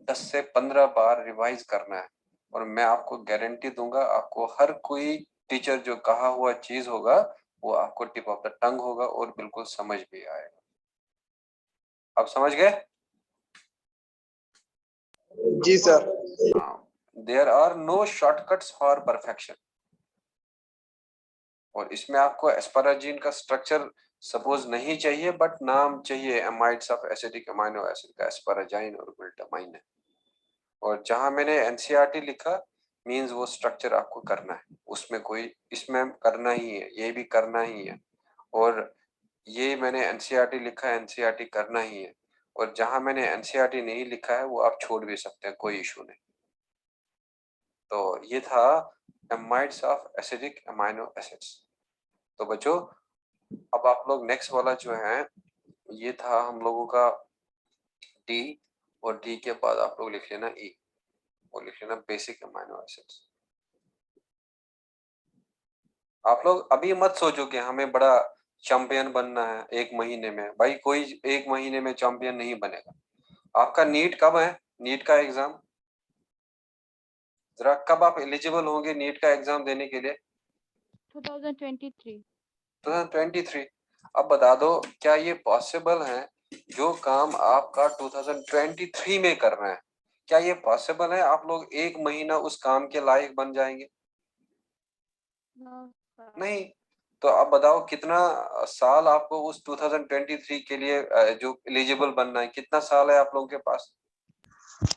10 से 15 बार रिवाइज करना है, और मैं आपको गारंटी दूंगा आपको हर कोई टीचर जो कहा हुआ चीज होगा वो आपको टिप ऑफ द टंग होगा और बिल्कुल समझ भी आएगा। आप समझ गए? जी sir. There are no shortcuts for perfection. और इसमें आपको एस्पाराजीन का स्ट्रक्चर सपोज नहीं चाहिए, बट नाम चाहिए amides of acidic amino acid का, एस्पाराजीन और ग्लूटामाइन है। और जहां मैंने एनसीईआरटी लिखा मींस वो स्ट्रक्चर आपको करना है, उसमें कोई इसमें करना ही है, ये भी करना ही है। और ये मैंने एनसीईआरटी लिखा है, एनसीईआरटी करना ही है। और जहां मैंने एनसीईआरटी नहीं लिखा है वो आप छोड़ भी सकते हैं, कोई इशू नहीं। तो ये था amides of acidic amino acids. तो बच्चों अब आप लोग नेक्स्ट वाला जो है ये था हम लोगों का डी, और डी के बाद आप लोग लिख लेना ई, और लिख लेना बेसिक अमाइनो एसिड्स। आप लोग अभी मत सोचो कि हमें बड़ा चैंपियन बनना है एक महीने में, भाई कोई एक महीने में चैंपियन नहीं बनेगा। आपका नीट कब है, नीट का एग्जाम जरा कब आप एलिजिबल होंगे नीट का एग्जाम देने के लिए? 2023। 2023। अब बता दो क्या ये पॉसिबल है जो काम आपका 2023 में करना है, क्या ये पॉसिबल है आप लोग एक महीना उस काम के लायक बन जाएंगे? नहीं। तो अब बताओ कितना साल आपको उस 2023 के लिए जो एलिजिबल बनना है, कितना साल है आप लोगों के पास?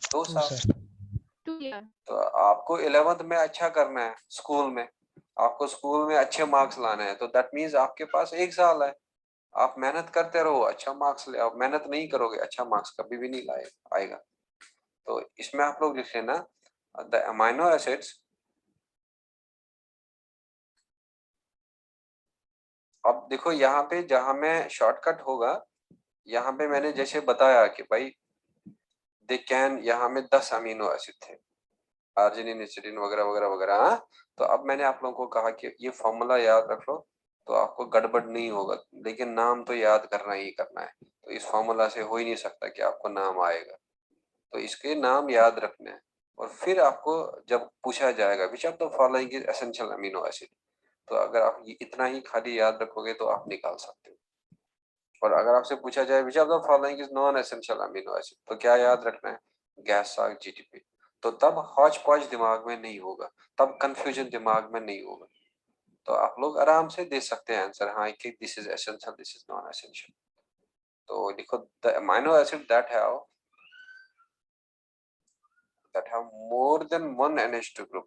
2 साल। तो आपको 11th में अच्छा करना है स्कूल में, आपको स्कूल में अच्छे मार्क्स लाने हैं, तो दैट मीन्स आपके पास 1 साल है। आप मेहनत करते रहो, अच्छा मार्क्स ले आओ। मेहनत नहीं करोगे अच्छा मार्क्स कभी भी नहीं आएगा। तो इसमें आप लोग लिख लेना द अमाइनो एसिड्स। अब देखो यहाँ पे जहां में शॉर्टकट होगा, यहाँ पे मैंने जैसे बताया कि भाई दे कैन, यहाँ में 10 अमीनो एसिड थे, आर्जिनिन हिस्टिडीन वगैरह वगैरह वगैरह। हाँ, तो अब मैंने आप लोगों को कहा कि ये फॉर्मूला याद रख लो तो आपको गड़बड़ नहीं होगा, लेकिन नाम तो याद करना ही करना है। तो इस फॉर्मूला से हो ही नहीं सकता कि आपको नाम आएगा, तो इसके नाम याद रखने हैं। और फिर आपको जब पूछा जाएगा which of the following is essential amino acid, तो अगर आप इतना ही खाली याद रखोगे तो आप निकाल सकते हो। और अगर आपसे पूछा जाए which of the following is non essential amino acid, तो क्या याद रखना है? गैस साग जीटीपी। तो तब हौच पौच दिमाग में नहीं होगा, तब कंफ्यूजन दिमाग में नहीं होगा। तो आप लोग आराम से दे सकते हैं आंसर, हाँ कि this is essential, this is non essential. तो लिखो the amino acid that have more than one NH2 group.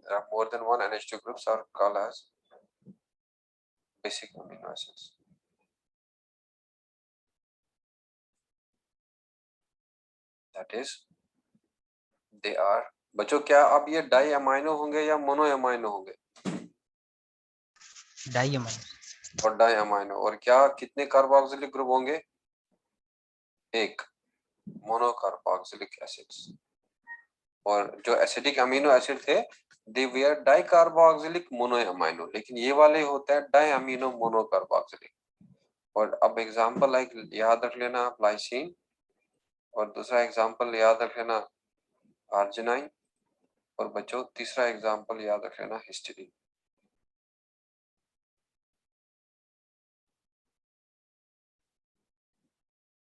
There are more than one NH2 groups are called as basic amino acids. That is, they are, बच्चों क्या अब ये die amino होंगे या mono amino होंगे? Di amino. और di amino, और क्या कितने कार्बोक्सिलिक ग्रुप होंगे? एक, मोनो कार्बोक्सिलिक एसिड्स। और जो एसिडिक अमीनो एसिड थे they were di carboxylic mono amino, लेकिन ये वाले होते हैं डाई अमीनो मोनो कार्बोक्सिलिक। और अब एग्जांपल लाइक याद रख लेना आप, लाइसिन और दूसरा एग्जांपल याद रख लेना आर्जिनाइन, और बच्चों तीसरा एग्जांपल याद रख लेना histidine.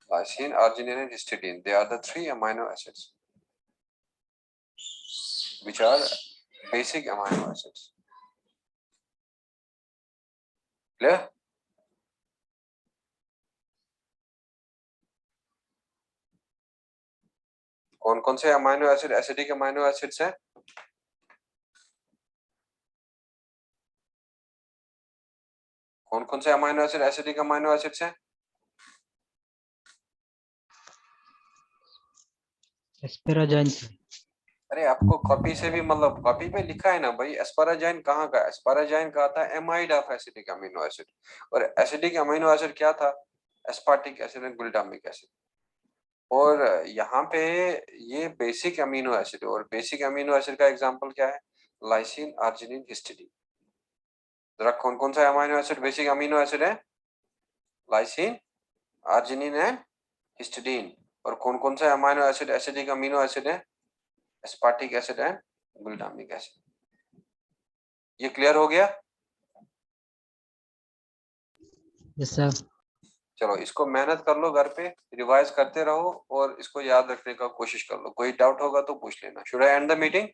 Lysine, arginine and histidine, they are the 3 amino acids which are basic amino acids. Clear? कौन कौन से amino acid acidic amino acids हैं? कौन कौन से amino acid acidic amino acids हैं? एस्पेराजाइन। अरे आपको कॉपी से भी मतलब कॉपी पे लिखा है ना भाई, एस्पाराजाइन कहाँ का? एस्पाराजाइन का था amide of acidic amino acid, और एसिडिक अमीनो एसिड क्या था? Aspartic acid and glutamic acid. और यहाँ पे ये बेसिक अमीनो एसिड, और बेसिक अमीनो एसिड का एग्जांपल क्या है? Lysine, arginine, histidine. जरा कौन कौन सा amino acid basic amino acid है? Lysine, arginine and histidine. और कौन कौन सा amino acid acidic amino acid है? Aspartic acid and glutamic acid. ये क्लियर हो गया? Yes sir. चलो इसको मेहनत कर लो, घर पे रिवाइज करते रहो और इसको याद रखने का कोशिश कर लो। कोई डाउट होगा तो पूछ लेना। Should I and the meeting?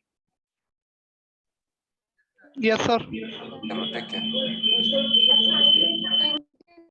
Yes, sir. चलो टेक केयर।